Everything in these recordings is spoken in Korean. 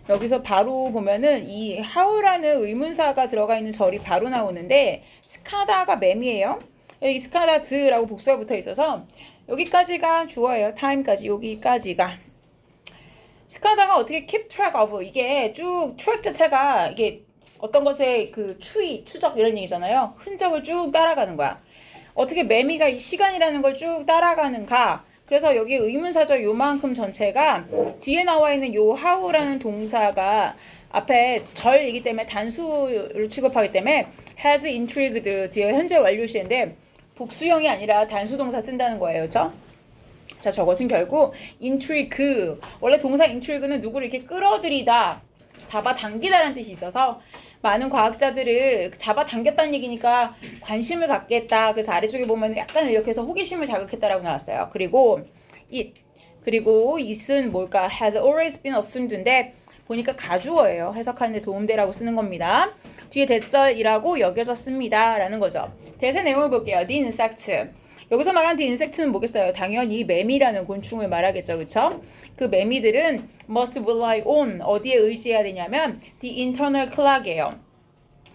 여기서 바로 보면은 이 how라는 의문사가 들어가 있는 절이 바로 나오는데 스카다가 매미예요. 여기 스카다즈라고 복수가 붙어 있어서 여기까지가 주어예요. time까지 여기까지가. 스카다가 어떻게 keep track of 이게 쭉 트랙 자체가 이게 어떤 것의 그 추이, 추적 이런 얘기잖아요. 흔적을 쭉 따라가는 거야. 어떻게 매미가 이 시간이라는 걸 쭉 따라가는가. 그래서 여기 의문사절 요만큼 전체가 뒤에 나와 있는 요 how라는 동사가 앞에 절이기 때문에 단수를 취급하기 때문에 has intrigued 뒤에 현재 완료 시인데 복수형이 아니라 단수 동사 쓴다는 거예요. 그렇죠? 자, 저것은 결국 intrigue. 원래 동사 intrigue는 누구를 이렇게 끌어들이다, 잡아당기다라는 뜻이 있어서 많은 과학자들을 잡아당겼다는 얘기니까 관심을 갖겠다. 그래서 아래쪽에 보면 약간 이렇게 해서 호기심을 자극했다라고 나왔어요. 그리고 it은 뭘까? has always been assumed인데 보니까 가주어예요. 해석하는 데 도움되라고 쓰는 겁니다. 뒤에 대절이라고 여겨졌습니다. 라는 거죠. 대세 내용을 볼게요. The insect. 여기서 말하는 the insect는 뭐겠어요? 당연히 매미라는 곤충을 말하겠죠. 그쵸? 그 매미들은 must rely on 어디에 의지해야 되냐면 the internal clock이에요.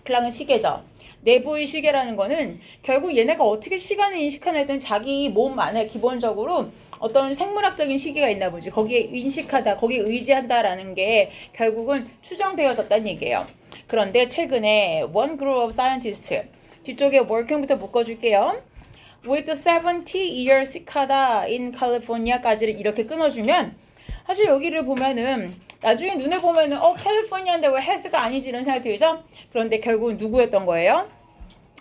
clock은 시계죠. 내부의 시계라는 거는 결국 얘네가 어떻게 시간을 인식하나 했더니 자기 몸 안에 기본적으로 어떤 생물학적인 시계가 있나 보지. 거기에 인식하다, 거기에 의지한다라는 게 결국은 추정되어졌다는 얘기예요. 그런데 최근에 one group of scientists 뒤쪽에 working부터 묶어줄게요. With 70-year cicada in California까지를 이렇게 끊어주면 사실 여기를 보면은 나중에 눈에 보면은 캘리포니아인데 왜 has가 아니지 이런 생각이 들죠? 그런데 결국은 누구였던 거예요?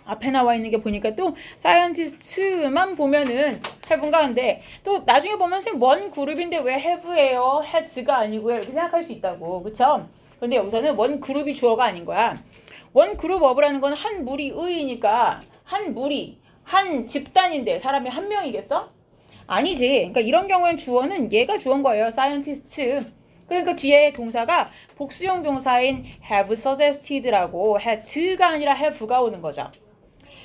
앞에 나와 있는 게 보니까 또 사이언티스트만 보면은 해본가 한데 또 나중에 보면 선생님 원 그룹인데 왜 have예요? has가 아니고요. 이렇게 생각할 수 있다고. 그쵸? 근데 여기서는 원 그룹이 주어가 아닌 거야. 원 그룹 업이라는 건 한 무리의니까 한 무리 한 집단인데 사람이 한 명이겠어? 아니지. 그러니까 이런 경우엔 주어는 얘가 주어인 거예요. scientist. 그러니까 뒤에 동사가 복수형 동사인 have suggested라고 had가 아니라 have가 오는 거죠.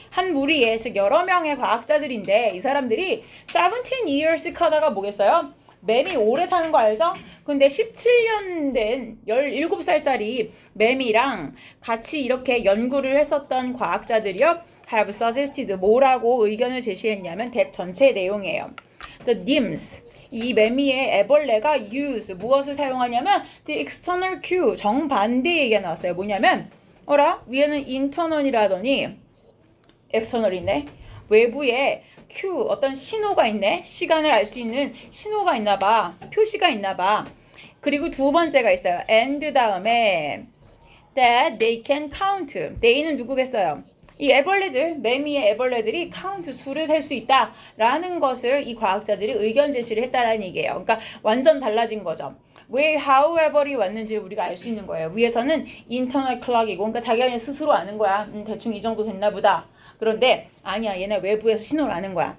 한 무리의 즉 여러 명의 과학자들인데 이 사람들이 17 years 하다가 뭐겠어요? 매미 오래 사는 거 알죠? 근데 17년 된 17살짜리 매미랑 같이 이렇게 연구를 했었던 과학자들이요. have suggested 뭐라고 의견을 제시했냐면 that 전체 내용이에요. The nymphs 이 매미의 애벌레가 use 무엇을 사용하냐면 the external cue 정반대 얘기가 나왔어요. 뭐냐면 위에는 internal이라더니 external이네. 외부에 cue 어떤 신호가 있네. 시간을 알 수 있는 신호가 있나 봐. 표시가 있나 봐. 그리고 두 번째가 있어요. and 다음에 that they can count. they는 누구겠어요? 이 애벌레들, 매미의 애벌레들이 카운트 수를 셀 수 있다라는 것을 이 과학자들이 의견 제시를 했다라는 얘기예요. 그러니까 완전 달라진 거죠. 왜 however이 왔는지 우리가 알 수 있는 거예요. 위에서는 internal clock이고, 그러니까 자기가 그냥 스스로 아는 거야. 대충 이 정도 됐나 보다. 그런데 아니야, 얘네 외부에서 신호를 아는 거야.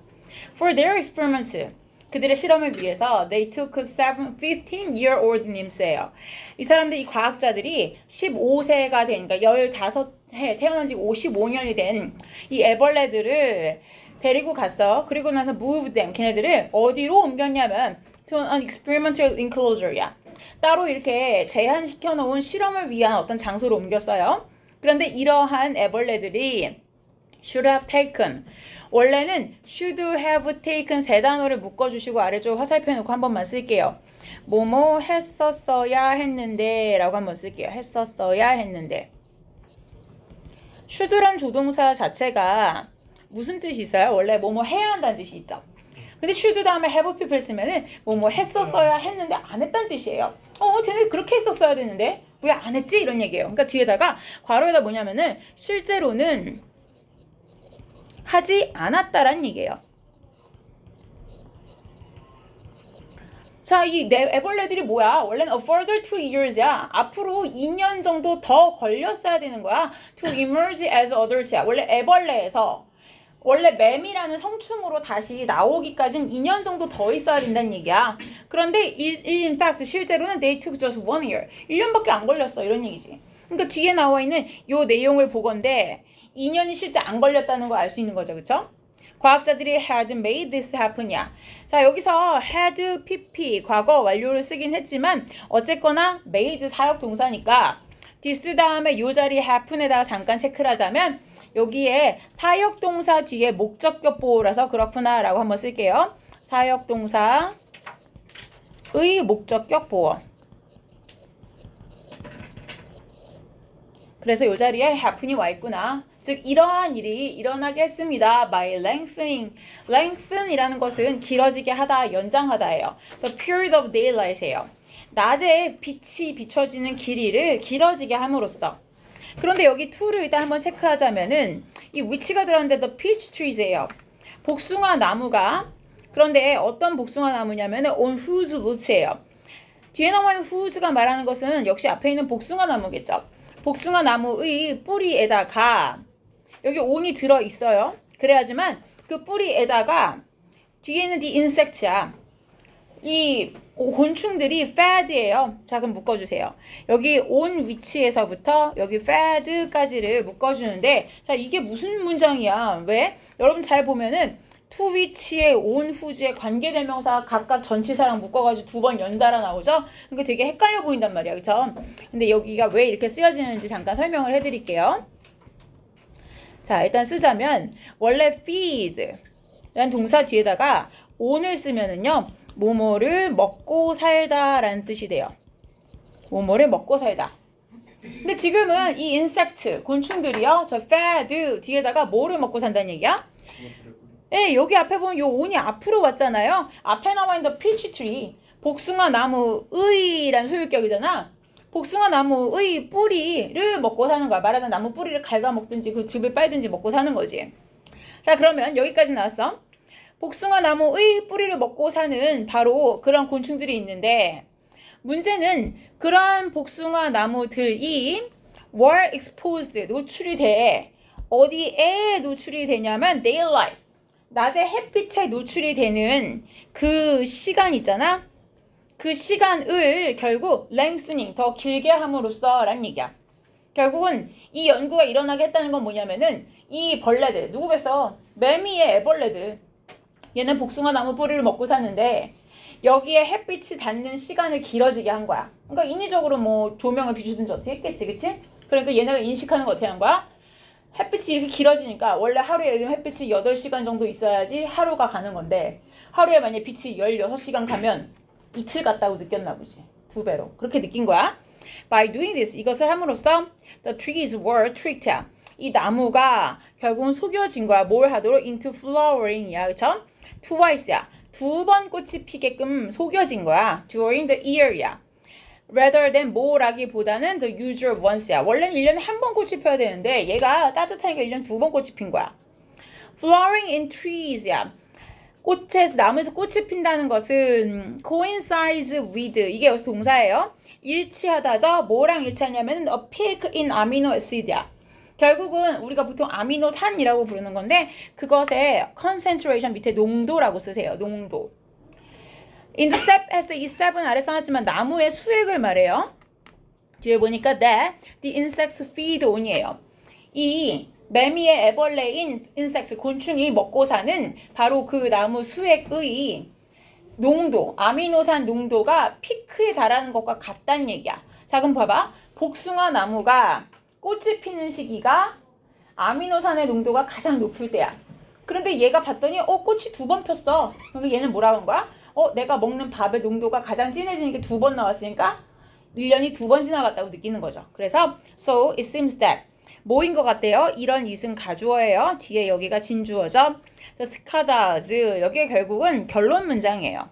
For their experiments, 그들의 실험을 위해서 they took 15-year-old nymphs예요. 이 사람들, 이 과학자들이 15세가 된, 그러니까 15해, 태어난 지 55년이 된 이 애벌레들을 데리고 갔어. 그리고 나서 move them, 걔네들을 어디로 옮겼냐면 to an experimental enclosure야. 따로 이렇게 제한시켜 놓은 실험을 위한 어떤 장소로 옮겼어요. 그런데 이러한 애벌레들이 should have taken, 원래는 should have taken 세 단어를 묶어주시고 아래쪽 화살표 놓고 한 번만 쓸게요. 뭐뭐 했었어야 했는데 라고 한번 쓸게요. 했었어야 했는데. should란 조동사 자체가 무슨 뜻이 있어요? 원래 뭐뭐 해야 한다는 뜻이 있죠. 근데 should 다음에 have people 쓰면은 뭐뭐 했었어야 했는데 안 했다는 뜻이에요. 쟤네 그렇게 했었어야 되는데 왜 안 했지? 이런 얘기예요. 그러니까 뒤에다가 괄호에다 뭐냐면은 실제로는 하지 않았다라는 얘기예요. 자, 이 애벌레들이 뭐야? 원래는 a further 2 years야. 앞으로 2년 정도 더 걸렸어야 되는 거야. to emerge as adults야. 원래 애벌레에서 원래 매미라는 성충으로 다시 나오기까지는 2년 정도 더 있어야 된다는 얘기야. 그런데 in fact 실제로는 they took just 1 year. 1년밖에 안 걸렸어. 이런 얘기지. 그러니까 뒤에 나와 있는 요 내용을 보건대 2년이 실제 안 걸렸다는 걸 알 수 있는 거죠. 그쵸? 과학자들이 had made this happen이야. 자, 여기서 had pp 과거 완료를 쓰긴 했지만 어쨌거나 made 사역 동사니까 this 다음에 요 자리 happen에다가 잠깐 체크를 하자면 여기에 사역 동사 뒤에 목적격 보호라서 그렇구나 라고 한번 쓸게요. 사역 동사의 목적격 보호. 그래서 이 자리에 happen이 와 있구나. 즉 이러한 일이 일어나게 했습니다. by lengthening. lengthen이라는 것은 길어지게 하다, 연장하다예요. the period of daylight이에요. 낮에 빛이 비춰지는 길이를 길어지게 함으로써. 그런데 여기 to를 일단 한번 체크하자면은 이 which가 들어갔는데 the peach trees예요. 복숭아 나무가. 그런데 어떤 복숭아 나무냐면은 on whose roots예요. 뒤에 나와 있는 whose가 말하는 것은 역시 앞에 있는 복숭아 나무겠죠. 복숭아 나무의 뿌리에다가 여기 on이 들어 있어요. 그래야지만 그 뿌리에다가 뒤에 있는 the insect야. 이 곤충들이 fed예요. 자, 그럼 묶어주세요. 여기 on 위치에서부터 여기 fed까지를 묶어주는데, 자, 이게 무슨 문장이야? 왜? 여러분 잘 보면은 to which에 on whose에 관계대명사 각각 전치사랑 묶어가지고 두 번 연달아 나오죠? 그러니까 되게 헷갈려 보인단 말이야. 그쵸? 근데 여기가 왜 이렇게 쓰여지는지 잠깐 설명을 해드릴게요. 자, 일단 쓰자면 원래 feed 라는 동사 뒤에다가 on을 쓰면은요. 뭐뭐를 먹고 살다 라는 뜻이 돼요. 뭐뭐를 먹고 살다. 근데 지금은 이 insect, 곤충들이요. 저 fed 뒤에다가 뭐를 먹고 산다는 얘기야? 네, 여기 앞에 보면 요 on이 앞으로 왔잖아요. 앞에 나와 있는 peach tree, 복숭아 나무의 라는 소유격이잖아. 복숭아 나무의 뿌리를 먹고 사는 거야. 말하자면 나무 뿌리를 갉아먹든지 그 즙을 빨든지 먹고 사는 거지. 자, 그러면 여기까지 나왔어. 복숭아 나무의 뿌리를 먹고 사는 바로 그런 곤충들이 있는데 문제는 그러한 복숭아 나무들이 were exposed, 노출이 돼. 어디에 노출이 되냐면 daylight, 낮에 햇빛에 노출이 되는 그 시간 있잖아. 그 시간을 결국 lengthening, 더 길게 함으로써 라는 얘기야. 결국은 이 연구가 일어나게 했다는 건 뭐냐면은 이 벌레들, 누구겠어? 매미의 애벌레들. 얘는 복숭아 나무 뿌리를 먹고 사는데 여기에 햇빛이 닿는 시간을 길어지게 한 거야. 그러니까 인위적으로 뭐 조명을 비추든지 어떻게 했겠지, 그치? 그러니까 얘네가 인식하는 거 어떻게 한 거야? 햇빛이 이렇게 길어지니까 원래 하루에 예를 들면 햇빛이 8시간 정도 있어야지 하루가 가는 건데 하루에 만약에 빛이 16시간 가면 이틀 같다고 느꼈나 보지. 2배로. 그렇게 느낀 거야. By doing this, 이것을 함으로써 the trees were tricked. 이 나무가 결국은 속여진 거야. 뭘 하도록? into flowering이야. 그쵸? twice야. 2번 꽃이 피게끔 속여진 거야. during the year야. rather than 뭐라기보다는 the usual once야. 원래는 1년에 한 번 꽃이 펴야 되는데 얘가 따뜻하니까 1년 2번 꽃이 핀 거야. flowering in trees야. 꽃에서, 나무에서 꽃이 핀다는 것은 coincides with, 이게 여기서 동사예요. 일치하다죠. 뭐랑 일치하냐면 a peak in amino acid야. 결국은 우리가 보통 아미노산이라고 부르는 건데 그것의 concentration 밑에 농도라고 쓰세요. 농도. In the step 했을 때 이 step은 아래 써놨지만 나무의 수액을 말해요. 뒤에 보니까 that the insects feed on이에요. 이 매미의 애벌레인 insects, 곤충이 먹고 사는 바로 그 나무 수액의 농도, 아미노산 농도가 피크에 달하는 것과 같다는 얘기야. 자, 그럼 봐봐. 복숭아 나무가 꽃이 피는 시기가 아미노산의 농도가 가장 높을 때야. 그런데 얘가 봤더니 꽃이 2번 폈어. 그러니까 얘는 뭐라고 한 거야? 내가 먹는 밥의 농도가 가장 진해지는 게 2번 나왔으니까 1년이 2번 지나갔다고 느끼는 거죠. 그래서 so it seems that 뭐인 것 같대요? 이런 이승 가주어예요. 뒤에 여기가 진주어죠. the cicadas, 여기에 결국은 결론 문장이에요.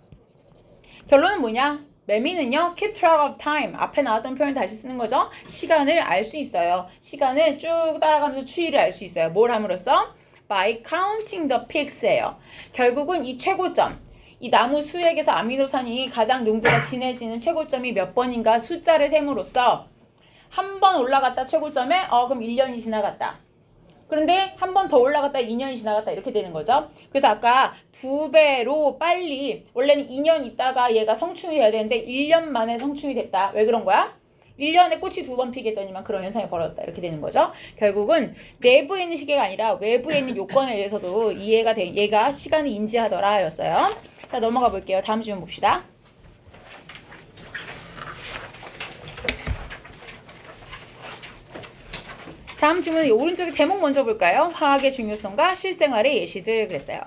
결론은 뭐냐? 매미는요, keep track of time. 앞에 나왔던 표현 다시 쓰는 거죠. 시간을 알 수 있어요. 시간을 쭉 따라가면서 추이를 알 수 있어요. 뭘 함으로써? by counting the peaks예요. 결국은 이 최고점, 이 나무 수액에서 아미노산이 가장 농도가 진해지는 최고점이 몇 번인가 숫자를 셈으로써 한 번 올라갔다 최고점에 그럼 1년이 지나갔다. 그런데 한 번 더 올라갔다 2년이 지나갔다 이렇게 되는 거죠. 그래서 아까 2배로 빨리, 원래는 2년 있다가 얘가 성충이 돼야 되는데 1년 만에 성충이 됐다. 왜 그런 거야? 1년에 꽃이 2번 피겠더니만 그런 현상이 벌어졌다. 이렇게 되는 거죠. 결국은 내부에 있는 시계가 아니라 외부에 있는 요건에 의해서도 얘가 시간을 인지하더라 였어요. 자, 넘어가 볼게요. 다음 질문 봅시다. 다음 질문은 오른쪽에 제목 먼저 볼까요? 화학의 중요성과 실생활의 예시들 그랬어요.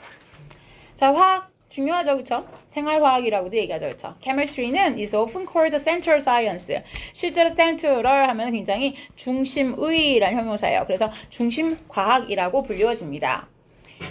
자, 화학 중요하죠, 그쵸? 생활화학이라고도 얘기하죠, 그쵸? Chemistry는 is often called the center science. 실제로 central 하면 굉장히 중심의라는 형용사예요. 그래서 중심과학이라고 불리워집니다.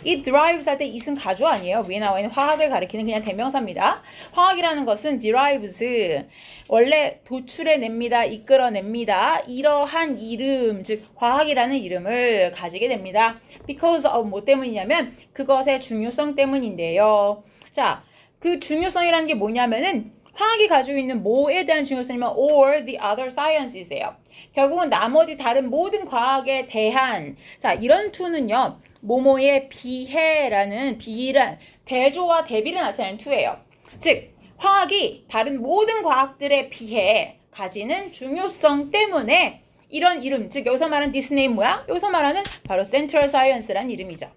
It derives 할 때 it은 가주 아니에요. 위에 나와 있는 화학을 가리키는 그냥 대명사입니다. 화학이라는 것은 derives, 원래 도출해냅니다, 이끌어냅니다. 이러한 이름, 즉 화학이라는 이름을 가지게 됩니다. Because of 뭐 때문이냐면 그것의 중요성 때문인데요. 자, 그 중요성이라는 게 뭐냐면은 화학이 가지고 있는 뭐에 대한 중요성이면 or the other sciences예요. 결국은 나머지 다른 모든 과학에 대한, 자, 이런 to는요. 뭐뭐에 비해라는 비란 대조와 대비를 나타내는 to예요. 즉 화학이 다른 모든 과학들에 비해 가지는 중요성 때문에 이런 이름, 즉 여기서 말하는 this name 뭐야? 여기서 말하는 바로 central science라는 이름이죠.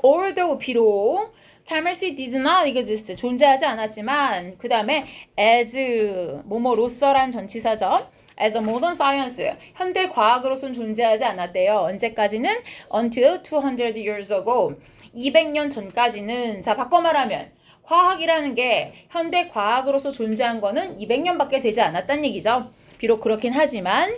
Although 비록 chemistry did not exist 존재하지 않았지만 그 다음에 as 뭐뭐로서란 전치사죠. as a modern science 현대 과학으로서는 존재하지 않았대요. 언제까지는? until 200 years ago 200년 전까지는. 자, 바꿔 말하면 화학이라는 게 현대 과학으로서 존재한 거는 200년밖에 되지 않았다는 얘기죠. 비록 그렇긴 하지만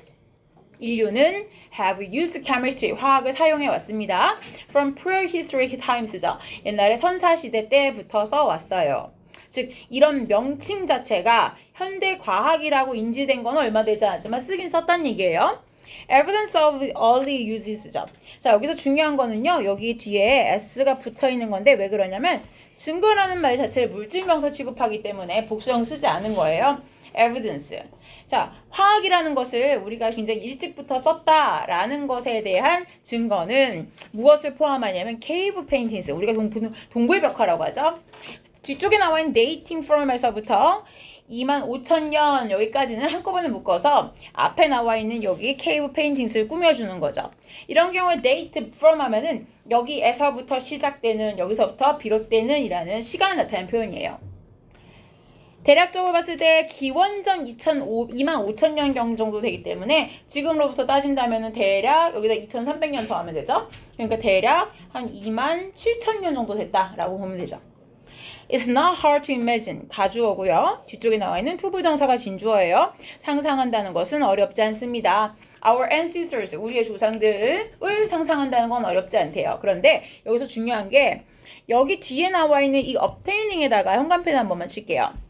인류는 have used chemistry, 화학을 사용해 왔습니다. from prehistoric times죠. 옛날에 선사시대 때부터서 왔어요. 즉 이런 명칭 자체가 현대 과학이라고 인지된 건 얼마 되지 않지만 쓰긴 썼단 얘기예요. Evidence of early uses죠. 자, 여기서 중요한 거는요. 여기 뒤에 s가 붙어 있는 건데 왜 그러냐면 증거라는 말 자체를 물질명사 취급하기 때문에 복수형 쓰지 않은 거예요. Evidence. 자, 화학이라는 것을 우리가 굉장히 일찍부터 썼다라는 것에 대한 증거는 무엇을 포함하냐면 cave paintings, 우리가 동굴 벽화라고 하죠. 뒤쪽에 나와 있는 dating from에서부터 25,000년 여기까지는 한꺼번에 묶어서 앞에 나와 있는 여기 cave paintings를 꾸며주는 거죠. 이런 경우에 date from 하면은 여기에서부터 시작되는, 여기서부터 비롯되는 이라는 시간을 나타내는 표현이에요. 대략적으로 봤을 때 기원전 25,000년경 정도 되기 때문에 지금으로부터 따진다면 대략 여기다 2,300년 더 하면 되죠. 그러니까 대략 한 27,000년 정도 됐다라고 보면 되죠. It's not hard to imagine. 가주어고요. 뒤쪽에 나와 있는 투부정사가 진주어예요. 상상한다는 것은 어렵지 않습니다. Our ancestors, 우리의 조상들을 상상한다는 건 어렵지 않대요. 그런데 여기서 중요한 게 여기 뒤에 나와 있는 이 obtaining에다가 현관펜 한 번만 칠게요.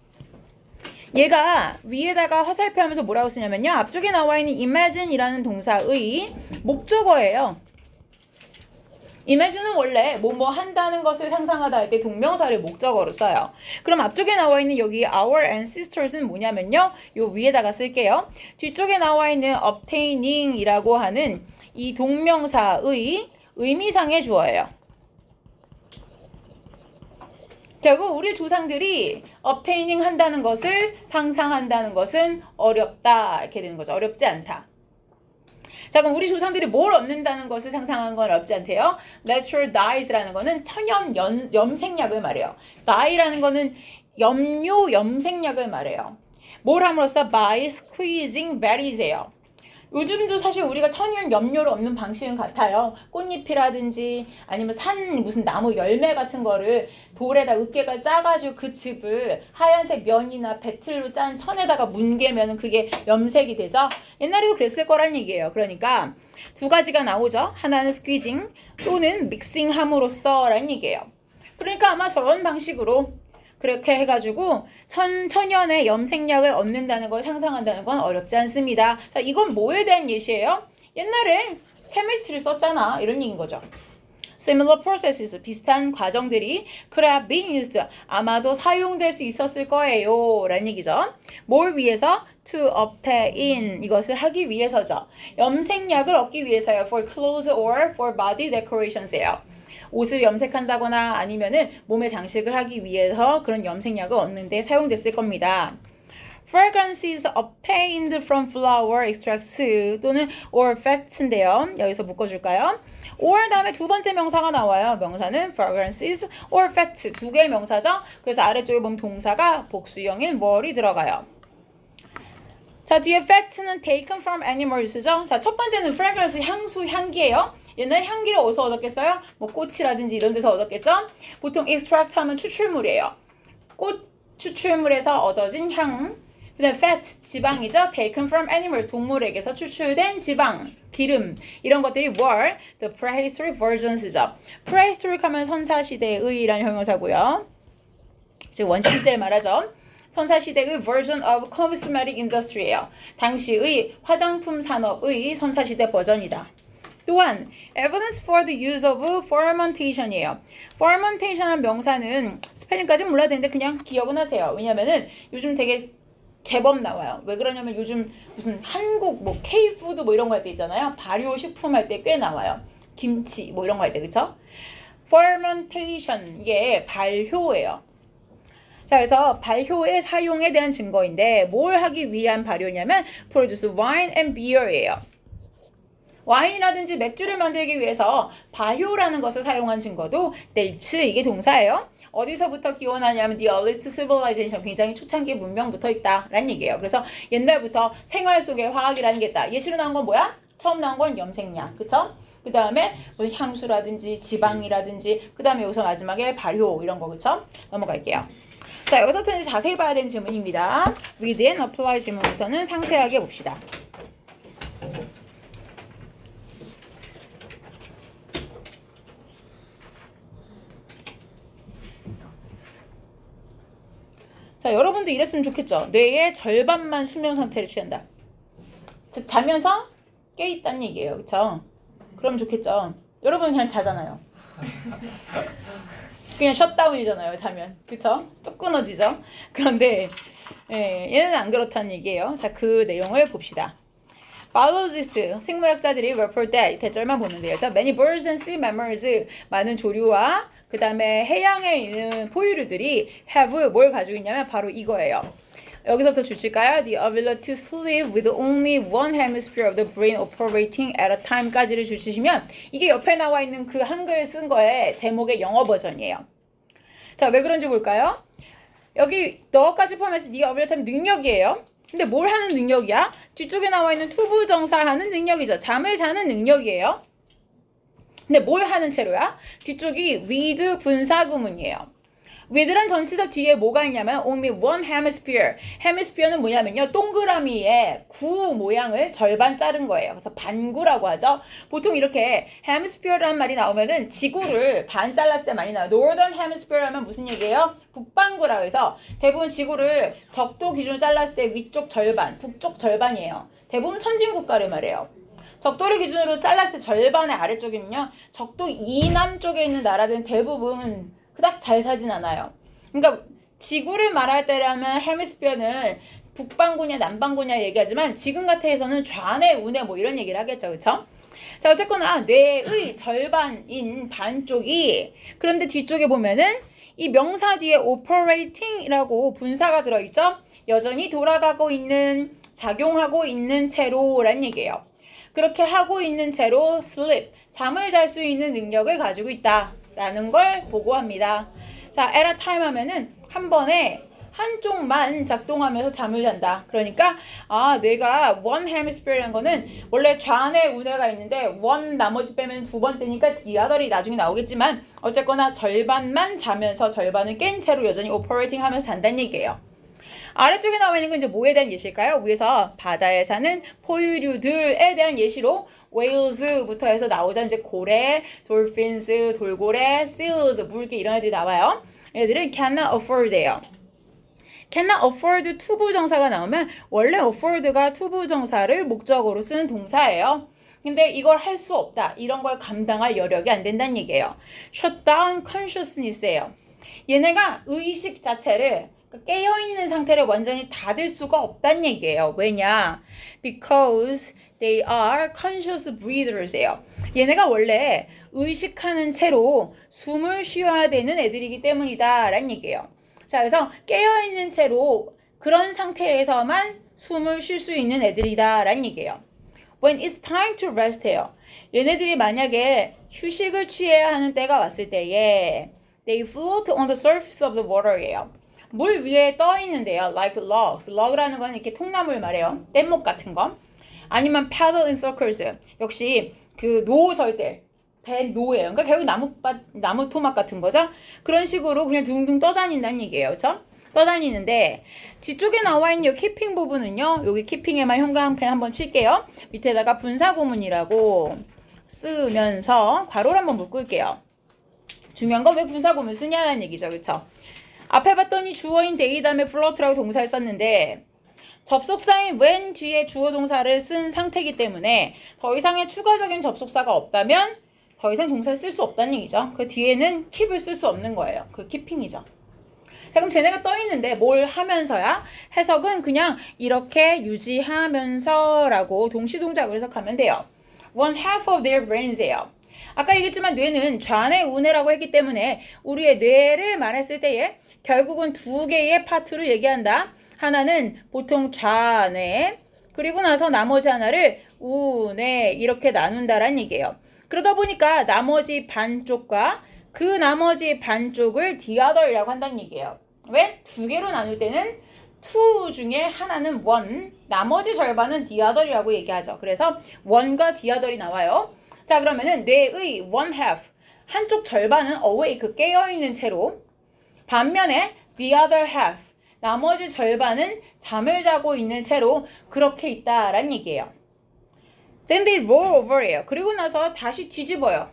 얘가 위에다가 화살표 하면서 뭐라고 쓰냐면요. 앞쪽에 나와 있는 imagine이라는 동사의 목적어예요. imagine은 원래 뭐뭐 한다는 것을 상상하다 할 때 동명사를 목적어로 써요. 그럼 앞쪽에 나와 있는 여기 our ancestors는 뭐냐면요. 요 위에다가 쓸게요. 뒤쪽에 나와 있는 obtaining이라고 하는 이 동명사의 의미상의 주어예요. 결국 우리 조상들이 obtaining 한다는 것을 상상한다는 것은 어렵다 이렇게 되는 거죠. 어렵지 않다. 자, 그럼 우리 조상들이 뭘 얻는다는 것을 상상하는 건 어렵지 않대요. Natural dyes라는 거는 천연 염색약을 말해요. dye라는 거는 염료 염색약을 말해요. 뭘 함으로써? By squeezing berries예요. 요즘도 사실 우리가 천연 염료를 얻는 방식은 같아요. 꽃잎이라든지 아니면 무슨 나무 열매 같은 거를 돌에다 으깨가 짜가지고 그 즙을 하얀색 면이나 배틀로 짠 천에다가 뭉개면 그게 염색이 되죠. 옛날에도 그랬을 거란 얘기예요. 그러니까 두 가지가 나오죠. 하나는 스퀴징 또는 믹싱 함으로써 라는 얘기예요. 그러니까 아마 저런 방식으로 그렇게 해가지고 천연의 염색약을 얻는다는 걸 상상한다는 건 어렵지 않습니다. 자, 이건 뭐에 대한 예시예요? 옛날에 케미스트리를 썼잖아. 이런 얘기인 거죠. Similar processes, 비슷한 과정들이 could have been used, 아마도 사용될 수 있었을 거예요. 라는 얘기죠. 뭘 위해서? To obtain, 이것을 하기 위해서죠. 염색약을 얻기 위해서요. For clothes or for body decorations예요. 옷을 염색한다거나 아니면은 몸에 장식을 하기 위해서 그런 염색약을 얻는데 사용됐을 겁니다. fragrances obtained from flower extracts 또는 or facts인데요. 여기서 묶어줄까요? or 다음에 두 번째 명사가 나와요. 명사는 fragrances or facts 두 개의 명사죠. 그래서 아래쪽에 보면 동사가 복수형인 word이 들어가요. 자, 뒤에 fact는 taken from animals죠. 자, 첫 번째는 fragrance 향수, 향기예요. 옛날 향기를 어디서 얻었겠어요? 뭐 꽃이라든지 이런 데서 얻었겠죠? 보통 extract 하면 추출물이에요. 꽃 추출물에서 얻어진 향. 그 다음에 fat, 지방이죠. taken from animals, 동물에게서 추출된 지방, 기름 이런 것들이 were the prehistoric versions죠. prehistoric 하면 선사시대의라는 형용사고요. 즉 원시시대를 말하죠. 선사시대의 version of cosmetic industry예요. 당시의 화장품 산업의 선사시대 버전이다. 또한 evidence for the use of fermentation이에요. fermentation 명사는 스펠링까지는 몰라야 되는데 그냥 기억은 하세요. 왜냐면은 요즘 되게 제법 나와요. 왜 그러냐면 요즘 무슨 한국 뭐 K-푸드 뭐 이런 거 할 때 있잖아요. 발효식품 할 때 꽤 나와요. 김치 뭐 이런 거 할 때 그쵸? fermentation 이게 발효예요. 자, 그래서 발효의 사용에 대한 증거인데 뭘 하기 위한 발효냐면 produce wine and beer예요. 와인이라든지 맥주를 만들기 위해서 발효라는 것을 사용한 증거도 dates 이게 동사예요. 어디서부터 기원하냐면 the earliest civilization 굉장히 초창기 문명부터 있다라는 얘기예요. 그래서 옛날부터 생활 속에 화학이라는 게 있다. 예시로 나온 건 뭐야? 처음 나온 건 염색약, 그쵸? 그 다음에 뭐 향수라든지 지방이라든지 그 다음에 여기서 마지막에 발효 이런 거 그쵸? 넘어갈게요. 자, 여기서부터 이제 자세히 봐야 되는 질문입니다. read and apply 질문부터는 상세하게 봅시다. 자, 여러분도 이랬으면 좋겠죠. 뇌의 절반만 수면 상태를 취한다. 즉 자면서 깨있다는 얘기예요. 그쵸? 그럼 좋겠죠. 여러분 그냥 자잖아요. 그냥 셧다운이잖아요. 자면. 그쵸? 뚝 끊어지죠. 그런데 얘는 안 그렇다는 얘기예요. 자, 그 내용을 봅시다. biologists, 생물학자들이 report that 대절만 보면 돼요. 자, many birds and sea mammals, 많은 조류와 그 다음에 해양에 있는 포유류들이 have 뭘 가지고 있냐면 바로 이거예요. 여기서부터 줄칠까요? The ability to sleep with only one hemisphere of the brain operating at a time까지를 줄치시면 이게 옆에 나와 있는 그 한글 쓴 거의 제목의 영어 버전이에요. 자, 왜 그런지 볼까요? 여기 너까지 포함해서 the ability 하면 능력이에요. 근데 뭘 하는 능력이야? 뒤쪽에 나와 있는 투부정사 하는 능력이죠. 잠을 자는 능력이에요. 근데 뭘 하는 채로야? 뒤쪽이 with 분사구문이에요. with란 전치사 뒤에 뭐가 있냐면 only one hemisphere. hemisphere는 뭐냐면요. 동그라미의 구 모양을 절반 자른 거예요. 그래서 반구라고 하죠. 보통 이렇게 hemisphere라는 말이 나오면은 지구를 반 잘랐을 때 많이 나와요. northern hemisphere 하면 무슨 얘기예요? 북반구라고 해서 대부분 지구를 적도 기준으로 잘랐을 때 위쪽 절반, 북쪽 절반이에요. 대부분 선진국가를 말해요. 적도를 기준으로 잘랐을 때 절반의 아래쪽이면요. 적도 이남 쪽에 있는 나라들은 대부분 그닥 잘 사진 않아요. 그러니까 지구를 말할 때라면 헤미스피어는 북반구냐 남반구냐 얘기하지만 지금 같아서는 좌뇌 우뇌 뭐 이런 얘기를 하겠죠. 그쵸? 자, 어쨌거나 뇌의 절반인 반쪽이 그런데 뒤쪽에 보면은 이 명사 뒤에 operating이라고 분사가 들어있죠. 여전히 돌아가고 있는 작용하고 있는 채로라는 얘기예요. 그렇게 하고 있는 채로 sleep, 잠을 잘 수 있는 능력을 가지고 있다라는 걸 보고합니다. 자, at a time 하면은 한 번에 한쪽만 작동하면서 잠을 잔다. 그러니까 뇌가 one hemisphere라는 거는 원래 좌뇌 우뇌가 있는데 one 나머지 빼면 두 번째니까 the other이 나중에 나오겠지만 어쨌거나 절반만 자면서 절반은 깬 채로 여전히 operating 하면서 잔다는 얘기예요. 아래쪽에 나와 있는 건 이제 뭐에 대한 예시일까요? 위에서 바다에 사는 포유류들에 대한 예시로 whales부터 해서 나오죠. 이제 고래, dolphins, 돌고래, seals, 물개 이런 애들이 나와요. 얘들은 cannot afford예요. cannot afford 투부정사가 나오면 원래 afford가 투부정사를 목적으로 쓰는 동사예요. 근데 이걸 할 수 없다. 이런 걸 감당할 여력이 안 된다는 얘기예요. shut down consciousness예요. 얘네가 의식 자체를 깨어있는 상태를 완전히 닫을 수가 없다는 얘기예요. 왜냐? Because they are conscious breathers예요. 얘네가 원래 의식하는 채로 숨을 쉬어야 되는 애들이기 때문이다 라는 얘기예요. 자, 그래서 깨어있는 채로 그런 상태에서만 숨을 쉴 수 있는 애들이다 라는 얘기예요. When it's time to rest 해요. 얘네들이 만약에 휴식을 취해야 하는 때가 왔을 때에 they float on the surface of the water예요. 물 위에 떠 있는데요. Like logs. log라는 건 이렇게 통나무를 말해요. 뗏목 같은 거. 아니면 paddle in circles. 역시 그 노 설 때 배 노예요. 그러니까 결국 나무 토막 같은 거죠. 그런 식으로 그냥 둥둥 떠다닌다는 얘기예요. 그렇죠? 떠다니는데 뒤쪽에 나와 있는 이 키핑 부분은요. 여기 키핑에만 형광펜 한번 칠게요. 밑에다가 분사구문이라고 쓰면서 괄호를 한번 묶을게요. 중요한 건 왜 분사구문 쓰냐는 얘기죠. 그쵸? 앞에 봤더니 주어인 they 다음에 float라고 동사를 썼는데 접속사인 when 뒤에 주어 동사를 쓴 상태이기 때문에 더 이상의 추가적인 접속사가 없다면 더 이상 동사를 쓸 수 없다는 얘기죠. 그 뒤에는 keep을 쓸 수 없는 거예요. 그 keeping이죠. 자, 그럼 쟤네가 떠 있는데 뭘 하면서야? 해석은 그냥 이렇게 유지하면서 라고 동시동작으로 해석하면 돼요. One half of their brains예요. 아까 얘기했지만 뇌는 좌뇌, 우뇌라고 했기 때문에 우리의 뇌를 말했을 때에 결국은 두 개의 파트로 얘기한다. 하나는 보통 좌뇌, 그리고 나서 나머지 하나를 우뇌 이렇게 나눈다라는 얘기예요. 그러다 보니까 나머지 반쪽과 그 나머지 반쪽을 the other이라고 한다는 얘기예요. 왜? 두 개로 나눌 때는 two 중에 하나는 one, 나머지 절반은 the other이라고 얘기하죠. 그래서 one과 the other이 나와요. 자, 그러면은 뇌의 one half, 한쪽 절반은 awake, 깨어있는 채로, 반면에 the other half, 나머지 절반은 잠을 자고 있는 채로 그렇게 있다라는 얘기예요. Then they roll over예요. 그리고 나서 다시 뒤집어요.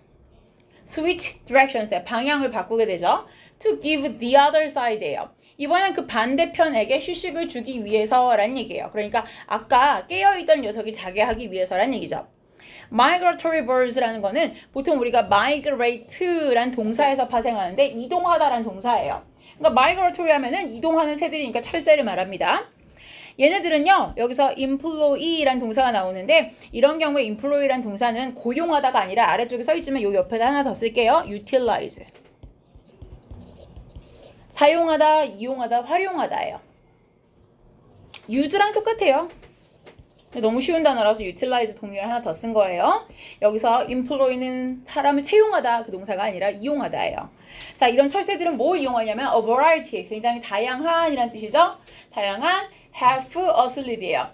Switch directions, 방향을 바꾸게 되죠. To give the other side예요. 이번엔 그 반대편에게 휴식을 주기 위해서라는 얘기예요. 그러니까 아까 깨어있던 녀석이 자게 하기 위해서라는 얘기죠. Migratory birds라는 거는 보통 우리가 migrate라는 동사에서 파생하는데 이동하다라는 동사예요. 그러니까 migratory 하면은 이동하는 새들이니까 철새를 말합니다. 얘네들은요, 여기서 employee라는 동사가 나오는데 이런 경우에 employee라는 동사는 고용하다가 아니라 아래쪽에 써있지만 요 옆에다 하나 더 쓸게요. utilize. 사용하다, 이용하다, 활용하다예요. use랑 똑같아요. 너무 쉬운 단어라서 utilize 동의를 하나 더 쓴 거예요. 여기서 employ는 사람을 채용하다 그 동사가 아니라 이용하다예요. 자, 이런 철새들은 뭘 이용하냐면 a variety, 굉장히 다양한이란 뜻이죠. 다양한 half asleep이에요.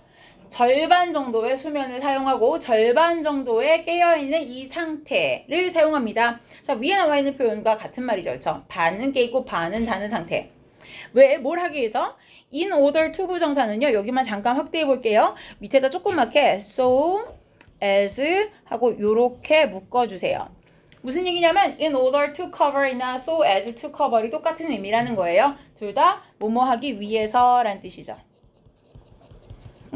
절반 정도의 수면을 사용하고 절반 정도의 깨어있는 이 상태를 사용합니다. 자, 위에 나와 있는 표현과 같은 말이죠. 그렇죠? 반은 깨있고 반은 자는 상태. 왜? 뭘 하기 위해서? in order to 부정사는요. 여기만 잠깐 확대해 볼게요. 밑에다 조그맣게 so as 하고 요렇게 묶어주세요. 무슨 얘기냐면 in order to cover이나 so as to cover이 똑같은 의미라는 거예요. 둘 다 뭐뭐 하기 위해서라는 뜻이죠.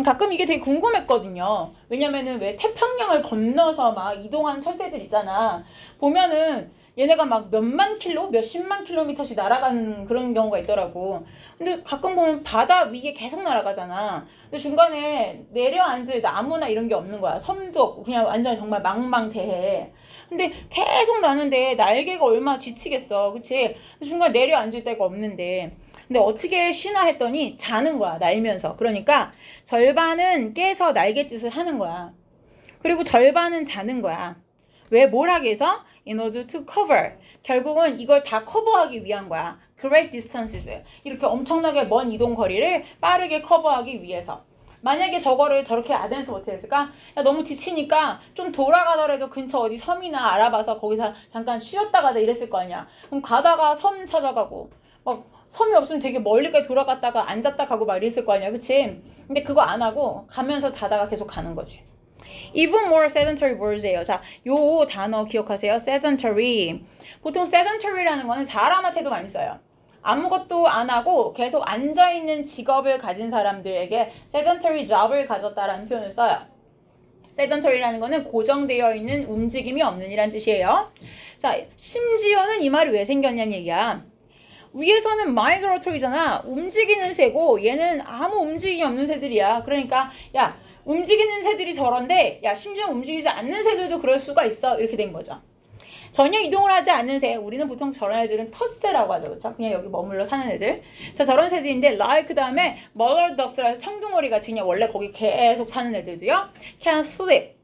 가끔 이게 되게 궁금했거든요. 왜냐면은 왜 태평양을 건너서 막 이동한 철새들 있잖아. 보면은 얘네가 막 몇만 킬로, 몇십만 킬로미터씩 날아가는 그런 경우가 있더라고. 근데 가끔 보면 바다 위에 계속 날아가잖아. 근데 중간에 내려앉을 나무나 이런 게 없는 거야. 섬도 없고 그냥 완전 정말 망망대해. 근데 계속 나는데 날개가 얼마나 지치겠어. 그치? 중간에 내려앉을 데가 없는데. 근데 어떻게 쉬나 했더니 자는 거야. 날면서. 그러니까 절반은 깨서 날갯짓을 하는 거야. 그리고 절반은 자는 거야. 왜? 뭘 하기 위해서? In order to cover. 결국은 이걸 다 커버하기 위한 거야. Great distances. 이렇게 엄청나게 먼 이동 거리를 빠르게 커버하기 위해서. 만약에 저거를 저렇게 아덴스 어떻게 했을까? 야, 너무 지치니까 좀 돌아가더라도 근처 어디 섬이나 알아봐서 거기서 잠깐 쉬었다 가자 이랬을 거 아니야. 그럼 가다가 섬 찾아가고 막 섬이 없으면 되게 멀리까지 돌아갔다가 앉았다 가고 막 이랬을 거 아니야. 그치? 근데 그거 안 하고 가면서 자다가 계속 가는 거지. Even more sedentary words예요. 자, 요 단어 기억하세요. sedentary. 보통 sedentary라는 거는 사람한테도 많이 써요. 아무것도 안 하고 계속 앉아있는 직업을 가진 사람들에게 sedentary job을 가졌다라는 표현을 써요. sedentary라는 거는 고정되어 있는 움직임이 없는 이란 뜻이에요. 자, 심지어는 이 말이 왜 생겼냐는 얘기야. 위에서는 migratory잖아. 움직이는 새고 얘는 아무 움직임이 없는 새들이야. 그러니까 야, 움직이는 새들이 저런데 야, 심지어 움직이지 않는 새들도 그럴 수가 있어. 이렇게 된 거죠. 전혀 이동을 하지 않는 새. 우리는 보통 저런 애들은 텃새라고 하죠. 그렇죠? 그냥 여기 머물러 사는 애들. 자, 저런 새들인데 like 그다음에 mother ducks라서 청둥오리 같이 그냥 원래 거기 계속 사는 애들도요. can sleep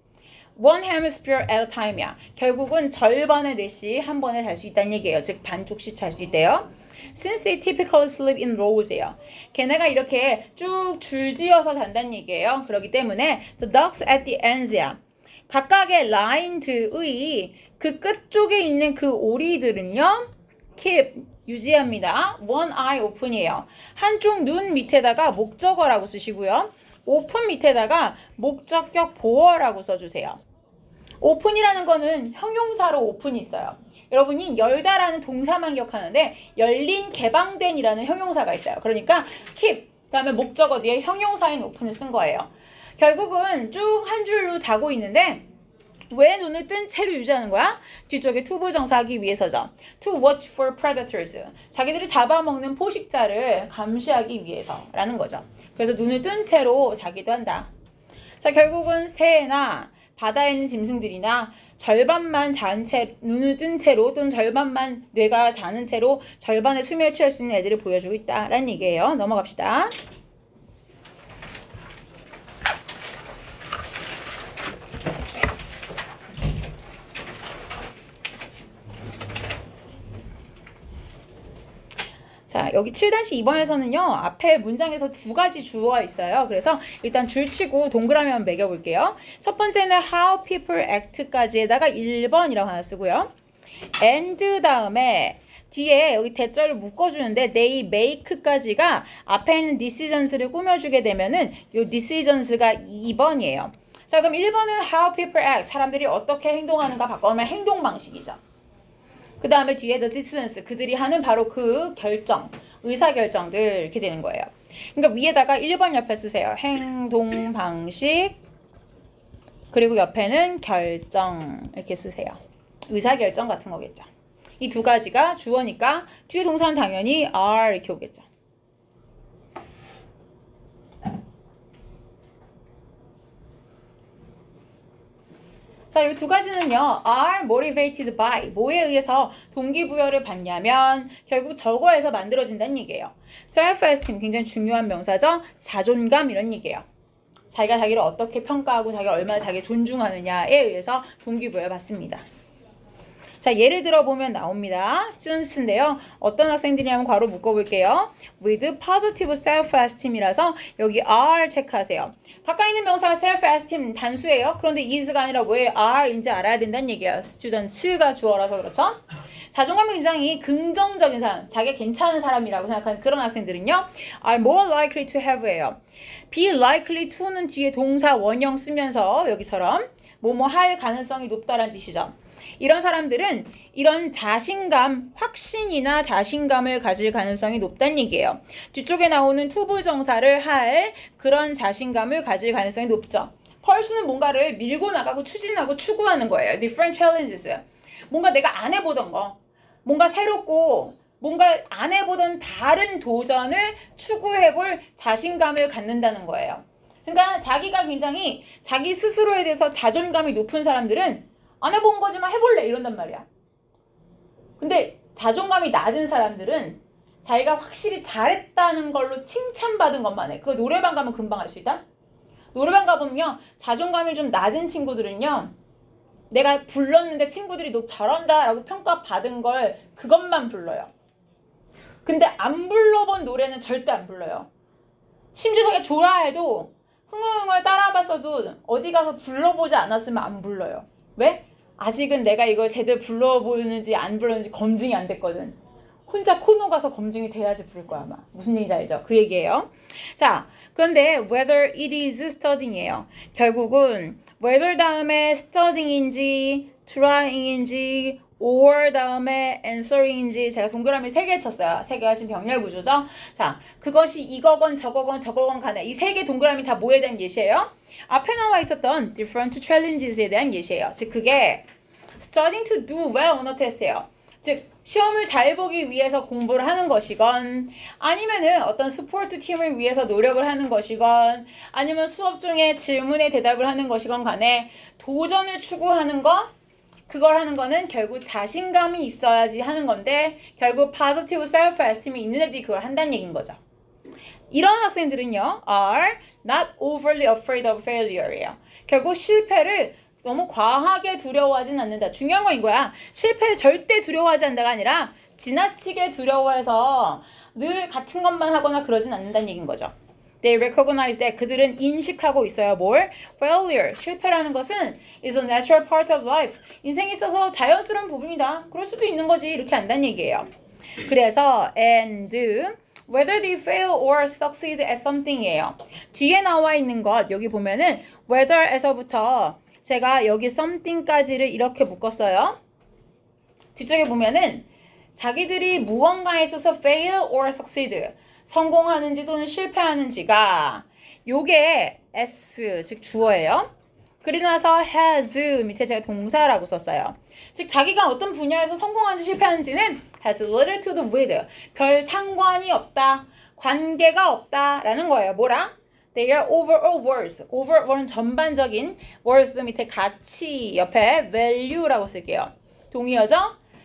one hemisphere at a time이야. 결국은 절반의 넷이 한 번에 잘 수 있다는 얘기예요. 즉 반쪽씩 잘 수 있대요. Since they typically sleep in rows예요. 걔네가 이렇게 쭉 줄지어서 잔다는 얘기예요. 그렇기 때문에 the ducks at the ends야. 각각의 라인들의 그 끝쪽에 있는 그 오리들은요. keep 유지합니다. one eye open이에요. 한쪽 눈 밑에다가 목적어라고 쓰시고요. open 밑에다가 목적격 보어라고 써주세요. open이라는 거는 형용사로 open이 있어요. 여러분이 열다라는 동사만 기억하는데 열린, 개방된이라는 형용사가 있어요. 그러니까 keep 그다음에 목적어 뒤에 형용사인 open을 쓴 거예요. 결국은 쭉 한 줄로 자고 있는데 왜 눈을 뜬 채로 유지하는 거야? 뒤쪽에 to 부정사하기 위해서죠. To watch for predators. 자기들이 잡아먹는 포식자를 감시하기 위해서라는 거죠. 그래서 눈을 뜬 채로 자기도 한다. 자, 결국은 새나 바다에 있는 짐승들이나 절반만 잔 채, 눈을 뜬 채로 또는 절반만 뇌가 자는 채로 절반의 수면을 취할 수 있는 애들을 보여주고 있다라는 얘기예요. 넘어갑시다. 자, 여기 7-2번에서는요. 앞에 문장에서 두 가지 주어가 있어요. 그래서 일단 줄치고 동그라미 한번 매겨볼게요. 첫 번째는 how people act까지에다가 1번이라고 하나 쓰고요. and 다음에 뒤에 여기 대절을 묶어주는데 they make까지가 앞에 있는 decisions를 꾸며주게 되면은 요 decisions가 2번이에요. 자, 그럼 1번은 how people act, 사람들이 어떻게 행동하는가 바꿔오면 행동 방식이죠. 그 다음에 뒤에 the decisions, 그들이 하는 바로 그 결정, 의사결정들 이렇게 되는 거예요. 그러니까 위에다가 1번 옆에 쓰세요. 행동 방식, 그리고 옆에는 결정 이렇게 쓰세요. 의사결정 같은 거겠죠. 이 두 가지가 주어니까 뒤에 동사는 당연히 are 이렇게 오겠죠. 자, 이 두 가지는요. are motivated by 뭐에 의해서 동기부여를 받냐면 결국 저거에서 만들어진다는 얘기예요. self-esteem 굉장히 중요한 명사죠. 자존감 이런 얘기예요. 자기가 자기를 어떻게 평가하고 자기가 얼마나 자기를 존중하느냐에 의해서 동기부여를 받습니다. 자, 예를 들어 보면 나옵니다. students인데요. 어떤 학생들이냐면 괄호 묶어볼게요. with positive self-esteem이라서 여기 are 체크하세요. 가까이 있는 명사가 self-esteem 단수예요. 그런데 is가 아니라 왜 are인지 알아야 된다는 얘기예요. students가 주어라서 그렇죠. 자존감이 굉장히 긍정적인 사람, 자기가 괜찮은 사람이라고 생각하는 그런 학생들은요. are more likely to have예요. be likely to는 뒤에 동사 원형 쓰면서 여기처럼 뭐뭐 할 가능성이 높다라는 뜻이죠. 이런 사람들은 이런 자신감, 확신이나 자신감을 가질 가능성이 높다는 얘기예요. 뒤쪽에 나오는 투부정사를 할 그런 자신감을 가질 가능성이 높죠. pursue는 뭔가를 밀고 나가고 추진하고 추구하는 거예요. different challenges. 뭔가 내가 안 해보던 거, 뭔가 새롭고 뭔가 안 해보던 다른 도전을 추구해볼 자신감을 갖는다는 거예요. 그러니까 자기가 굉장히 자기 스스로에 대해서 자존감이 높은 사람들은 안 해본 거지만 해볼래 이런단 말이야. 근데 자존감이 낮은 사람들은 자기가 확실히 잘했다는 걸로 칭찬받은 것만 해. 그거 노래방 가면 금방 할 수 있다? 노래방 가보면요. 자존감이 좀 낮은 친구들은요. 내가 불렀는데 친구들이 너 잘한다 라고 평가받은 걸 그것만 불러요. 근데 안 불러본 노래는 절대 안 불러요. 심지어 자기가 좋아해도 흥얼흥얼 따라봤어도 어디 가서 불러보지 않았으면 안 불러요. 왜? 아직은 내가 이걸 제대로 불러보는지 안 불렀는지 검증이 안 됐거든. 혼자 코너 가서 검증이 돼야지 부를 거야 아마. 무슨 얘기인지 알죠? 그 얘기예요. 자, 그런데 whether it is studying이에요. 결국은 whether 다음에 studying인지 trying인지 or 다음에 answering인지 제가 동그라미 3개 쳤어요. 3개가 지금 병렬 구조죠. 자, 그것이 이거건 저거건 저거건 간에 이 3개 동그라미 다 뭐에 대한 예시예요? 앞에 나와 있었던 different challenges에 대한 예시예요. 즉 그게 studying to do well on a test예요. 즉 시험을 잘 보기 위해서 공부를 하는 것이건 아니면은 어떤 스포츠 팀을 위해서 노력을 하는 것이건 아니면 수업 중에 질문에 대답을 하는 것이건 간에 도전을 추구하는 거 그걸 하는 거는 결국 자신감이 있어야지 하는 건데 결국 positive self-esteem이 있는 애들이 그걸 한다는 얘기인 거죠. 이런 학생들은요, are not overly afraid of failure예요. 결국 실패를 너무 과하게 두려워하진 않는다. 중요한 건 이거야. 실패를 절대 두려워하지 않는다가 아니라 지나치게 두려워해서 늘 같은 것만 하거나 그러진 않는다는 얘기인 거죠. They recognize that 그들은 인식하고 있어요. 뭘? Failure, 실패라는 것은 is a natural part of life. 인생에 있어서 자연스러운 부분이다. 그럴 수도 있는 거지. 이렇게 안다는 얘기예요. 그래서 and whether they fail or succeed at something이에요. 뒤에 나와 있는 것 여기 보면은 whether에서부터 제가 여기 something까지를 이렇게 묶었어요. 뒤쪽에 보면은 자기들이 무언가에 있어서 fail or succeed 성공하는지 또는 실패하는지가 요게 S 즉 주어예요. 그리고 나서 has 밑에 제가 동사라고 썼어요. 즉 자기가 어떤 분야에서 성공하는지 실패하는지는 has little to do with 별 상관이 없다. 관계가 없다라는 거예요. 뭐랑? They are overall worth. overall은 전반적인 worth 밑에 가치 옆에 value라고 쓸게요. 동의어죠?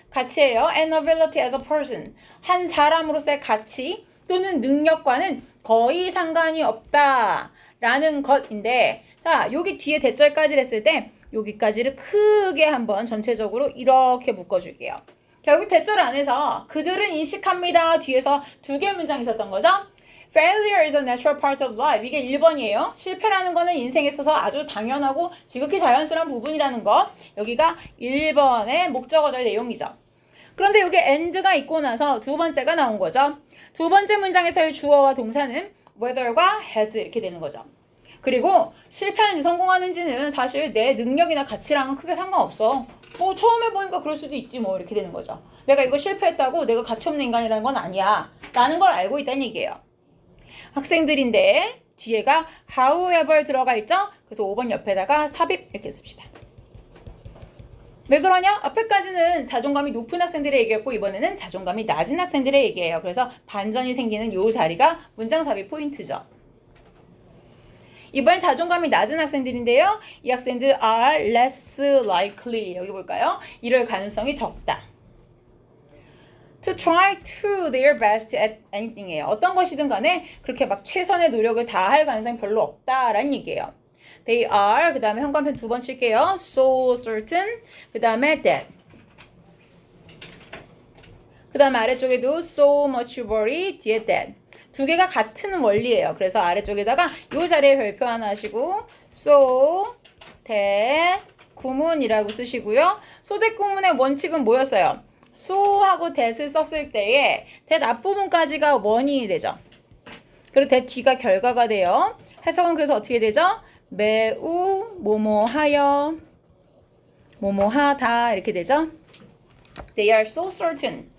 가치예요. and ability as a person. 한 사람으로서의 가치 또는 능력과는 거의 상관이 없다라는 것인데 자 여기 뒤에 대절까지 했을 때 여기까지를 크게 한번 전체적으로 이렇게 묶어줄게요. 결국 대절 안에서 그들은 인식합니다. 뒤에서 두 개의 문장이 있었던 거죠. Failure is a natural part of life. 이게 1번이에요. 실패라는 거는 인생에 있어서 아주 당연하고 지극히 자연스러운 부분이라는 거. 여기가 1번의 목적어절 내용이죠. 그런데 여기 and가 있고 나서 두 번째가 나온 거죠. 두 번째 문장에서의 주어와 동사는 whether과 has 이렇게 되는 거죠. 그리고 실패하는지 성공하는지는 사실 내 능력이나 가치랑은 크게 상관없어. 뭐 처음 해보니까 그럴 수도 있지 뭐 이렇게 되는 거죠. 내가 이거 실패했다고 내가 가치 없는 인간이라는 건 아니야 라는 걸 알고 있다는 얘기예요. 학생들인데 뒤에가 however 들어가 있죠. 그래서 5번 옆에다가 삽입 이렇게 씁시다. 왜 그러냐? 앞에까지는 자존감이 높은 학생들의 얘기였고 이번에는 자존감이 낮은 학생들의 얘기예요. 그래서 반전이 생기는 요 자리가 문장 삽입 포인트죠. 이번엔 자존감이 낮은 학생들인데요. 이 학생들 are less likely 여기 볼까요? 이럴 가능성이 적다. To try to their best at anything이에요. 어떤 것이든 간에 그렇게 막 최선의 노력을 다할 가능성이 별로 없다라는 얘기예요. They are 그 다음에 현관펜 두 번 칠게요. So certain 그 다음에 that 그 다음에 아래쪽에도 so much worry 뒤에 that 두 개가 같은 원리예요. 그래서 아래쪽에다가 이 자리에 별표 하나 하시고 so that 구문이라고 쓰시고요. so that 구문의 원칙은 뭐였어요? so하고 that을 썼을 때에 that 앞부분까지가 원인이 되죠. 그리고 that 뒤가 결과가 돼요. 해석은 그래서 어떻게 되죠? 매우 뭐뭐하여 뭐뭐하다 이렇게 되죠. They are so certain.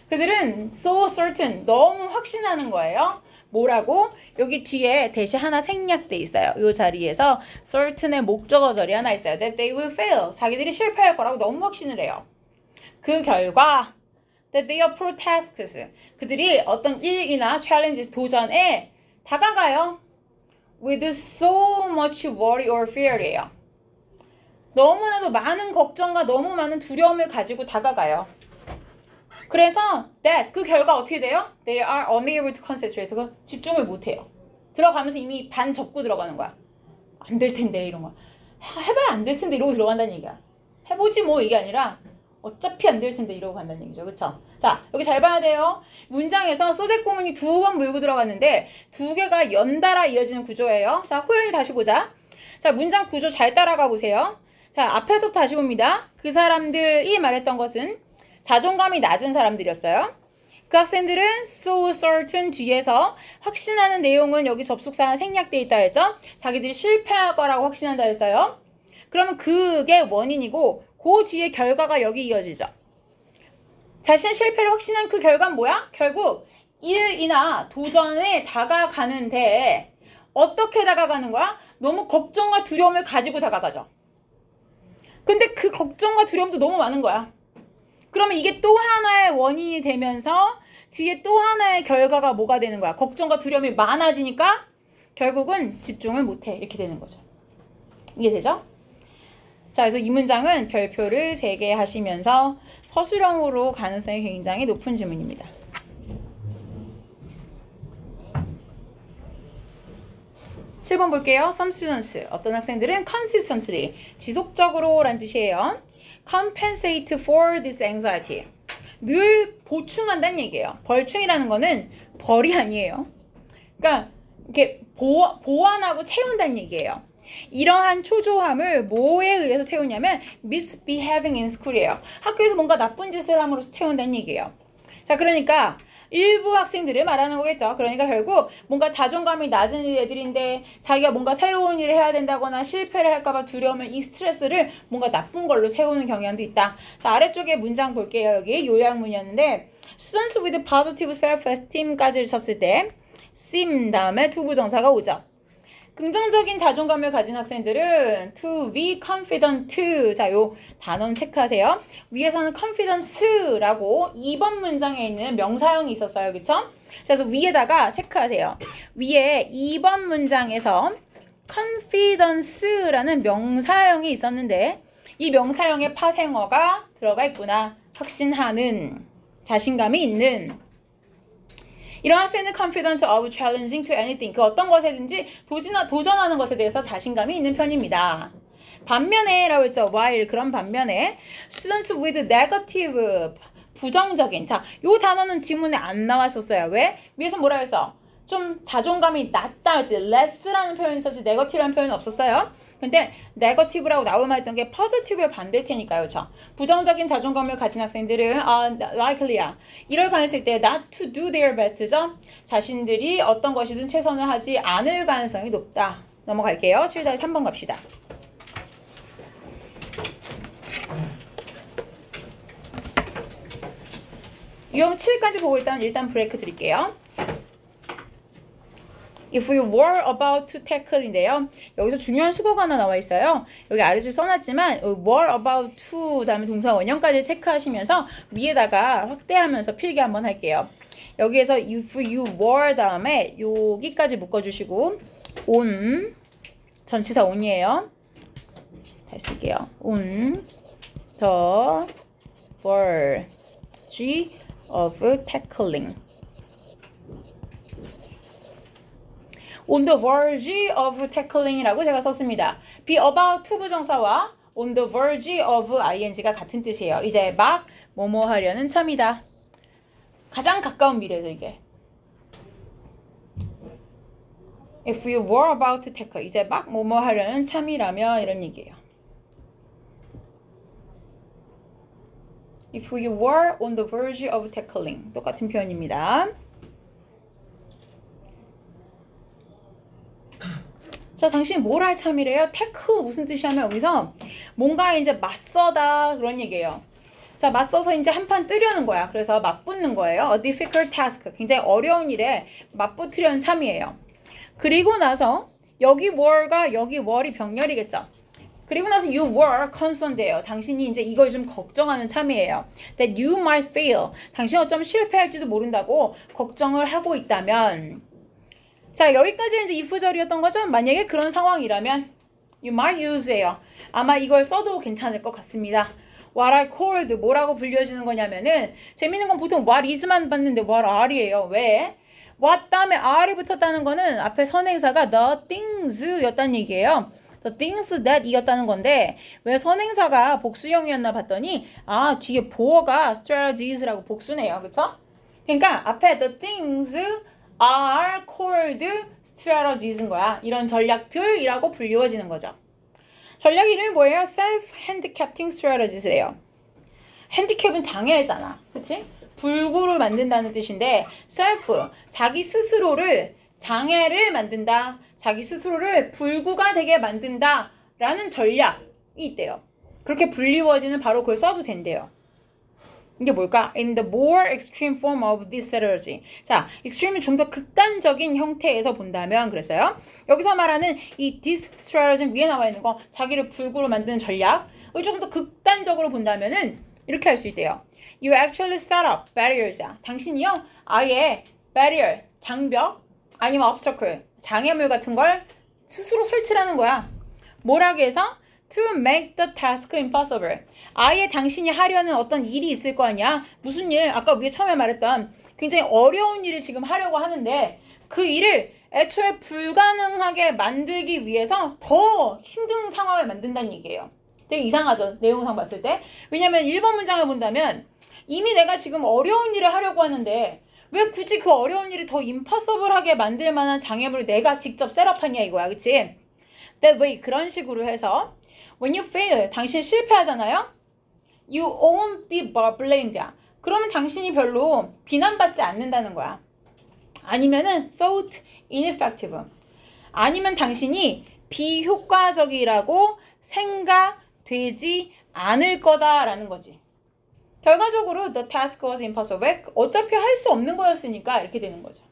그들은 so certain 너무 확신하는 거예요. 뭐라고? 여기 뒤에 대시 하나 생략돼 있어요. 이 자리에서 certain의 목적어절이 하나 있어요. That they will fail. 자기들이 실패할 거라고 너무 확신을 해요. 그 결과 that they approach tasks. 그들이 어떤 일이나 challenges 도전에 다가가요. with so much worry or fear이에요. 너무나도 많은 걱정과 너무 많은 두려움을 가지고 다가가요. 그래서 that 그 결과 어떻게 돼요? They are unable to concentrate. 집중을 못해요. 들어가면서 이미 반 접고 들어가는 거야. 안 될 텐데 이런 거. 해봐야 안 될 텐데 이러고 들어간다는 얘기야. 해보지 뭐 이게 아니라 어차피 안 될 텐데 이러고 간다는 얘기죠. 그쵸? 자, 여기 잘 봐야 돼요. 문장에서 so that 구문이 두 번 물고 들어갔는데 두 개가 연달아 이어지는 구조예요. 자, 호연이 다시 보자. 자, 문장 구조 잘 따라가 보세요. 자, 앞에서 다시 봅니다. 그 사람들이 말했던 것은 자존감이 낮은 사람들이었어요. 그 학생들은 so certain 뒤에서 확신하는 내용은 여기 접속사가 생략돼 있다 했죠. 자기들이 실패할 거라고 확신한다 했어요. 그러면 그게 원인이고 그 뒤에 결과가 여기 이어지죠. 자신의 실패를 확신한 그 결과는 뭐야? 결국 일이나 도전에 다가가는데 어떻게 다가가는 거야? 너무 걱정과 두려움을 가지고 다가가죠. 근데 그 걱정과 두려움도 너무 많은 거야. 그러면 이게 또 하나의 원인이 되면서 뒤에 또 하나의 결과가 뭐가 되는 거야? 걱정과 두려움이 많아지니까 결국은 집중을 못해. 이렇게 되는 거죠. 이해되죠? 자, 그래서 이 문장은 별표를 3개 하시면서 서술형으로 가능성이 굉장히 높은 지문입니다. 칠 번 볼게요. Some students, 어떤 학생들은 consistently, 지속적으로 라는 뜻이에요. compensate for this anxiety, 늘 보충한다는 얘기예요. 벌충이라는 거는 벌이 아니에요. 그러니까 이렇게 보완하고 채운다는 얘기예요. 이러한 초조함을 뭐에 의해서 채우냐면 misbehaving in school이에요. 학교에서 뭔가 나쁜 짓을 함으로써 채운다는 얘기예요. 자, 그러니까 일부 학생들을 말하는 거겠죠. 그러니까 결국 뭔가 자존감이 낮은 애들인데 자기가 뭔가 새로운 일을 해야 된다거나 실패를 할까봐 두려우면 이 스트레스를 뭔가 나쁜 걸로 채우는 경향도 있다. 자, 아래쪽에 문장 볼게요. 여기 요약문이었는데 students with positive self-esteem까지를 쳤을 때 seem 다음에 to 부정사가 오죠. 긍정적인 자존감을 가진 학생들은 to be confident. 자, 요 단어는 체크하세요. 위에서는 confidence라고 2번 문장에 있는 명사형이 있었어요. 그쵸? 그래서 위에다가 체크하세요. 위에 2번 문장에서 confidence라는 명사형이 있었는데 이 명사형의 파생어가 들어가 있구나. 확신하는, 자신감이 있는. 이런 학생은 confident of challenging to anything. 그 어떤 것에든지 도전하는 것에 대해서 자신감이 있는 편입니다. 반면에 라고 했죠. while 그런 반면에 students with negative 부정적인. 자, 요 단어는 지문에 안 나왔었어요. 왜? 위에서 뭐라 했어? 좀 자존감이 낮다지 less라는 표현이 있었지 negative라는 표현은 없었어요. 근데 negative라고 나올만 했던 게 positive의 반대일 테니까요. 그렇죠? 부정적인 자존감을 가진 학생들은 likely야. 이럴 가능성이 때 not to do their best죠. 자신들이 어떤 것이든 최선을 하지 않을 가능성이 높다. 넘어갈게요. 7-3번 갑시다. 유형 7까지 보고 일단 브레이크 드릴게요. If we were about to tackle인데요. 여기서 중요한 수거가 하나 나와 있어요. 여기 아래줄 써놨지만 were about to 다음에 동사 원형까지 체크하시면서 위에다가 확대하면서 필기 한번 할게요. 여기에서 if you were 다음에 여기까지 묶어주시고 on 전치사 on이에요. 다시 쓸게요. on the verge of tackling. on the verge of tackling이라고 제가 썼습니다. be about to 부정사와 on the verge of ing가 같은 뜻이에요. 이제 막 뭐뭐 하려는 참이다. 가장 가까운 미래죠, 이게. If you were about to tackle, 이제 막 뭐뭐 하려는 참이라면 이런 얘기예요. If you were on the verge of tackling, 똑같은 표현입니다. 자, 당신이 뭘 할 참이래요? 테크 무슨 뜻이냐면 여기서 뭔가 이제 맞서다 그런 얘기예요. 자, 맞서서 이제 한판 뜨려는 거야. 그래서 맞붙는 거예요. A difficult task. 굉장히 어려운 일에 맞붙으려는 참이에요. 그리고 나서 여기 were가 여기 were이 병렬이겠죠. 그리고 나서 you were concerned예요. 당신이 이제 이걸 좀 걱정하는 참이에요. That you might fail. 당신이 어쩌면 실패할지도 모른다고 걱정을 하고 있다면. 자, 여기까지 이제 if절이었던 거죠. 만약에 그런 상황이라면 you might use예요. 아마 이걸 써도 괜찮을 것 같습니다. What I called 뭐라고 불려지는 거냐면은 재밌는 건 보통 what is만 봤는데 what are이에요. 왜? what 다음에 are이 붙었다는 거는 앞에 선행사가 the things 였다는 얘기예요. The things that 이었다는 건데 왜 선행사가 복수형이었나 봤더니 뒤에 보어가 strategies라고 복수네요. 그쵸? 그러니까 앞에 the things are called strategies인 거야. 이런 전략들이라고 불리워지는 거죠. 전략 이름이 뭐예요? self-handicapping strategies예요. 핸디캡은 장애잖아. 그치? 불구를 만든다는 뜻인데 self, 자기 스스로를 장애를 만든다. 자기 스스로를 불구가 되게 만든다. 라는 전략이 있대요. 그렇게 불리워지는 바로 그걸 써도 된대요. 이게 뭘까? In the more extreme form of this strategy. 자, extreme이 좀 더 극단적인 형태에서 본다면 그랬어요. 여기서 말하는 이 this strategy 위에 나와 있는 거 자기를 불구로 만드는 전략을 조금 더 극단적으로 본다면은 이렇게 할 수 있대요. You actually set up barriers. 당신이요 아예 barrier, 장벽 아니면 obstacle, 장애물 같은 걸 스스로 설치하는 거야. 뭐라고 해서? to make the task impossible. 아예 당신이 하려는 어떤 일이 있을 거 아니야? 무슨 일? 아까 위에 처음에 말했던 굉장히 어려운 일을 지금 하려고 하는데 그 일을 애초에 불가능하게 만들기 위해서 더 힘든 상황을 만든다는 얘기예요. 되게 이상하죠? 내용상 봤을 때. 왜냐면 1번 문장을 본다면 이미 내가 지금 어려운 일을 하려고 하는데 왜 굳이 그 어려운 일을 더 impossible하게 만들 만한 장애물을 내가 직접 셋업하냐 이거야. 그치? That way. 그런 식으로 해서 when you fail, 당신 실패하잖아요? You won't be blamed. 그러면 당신이 별로 비난받지 않는다는 거야. 아니면은 thought ineffective. 아니면 당신이 비효과적이라고 생각되지 않을 거다라는 거지. 결과적으로 the task was impossible. 어차피 할 수 없는 거였으니까 이렇게 되는 거죠.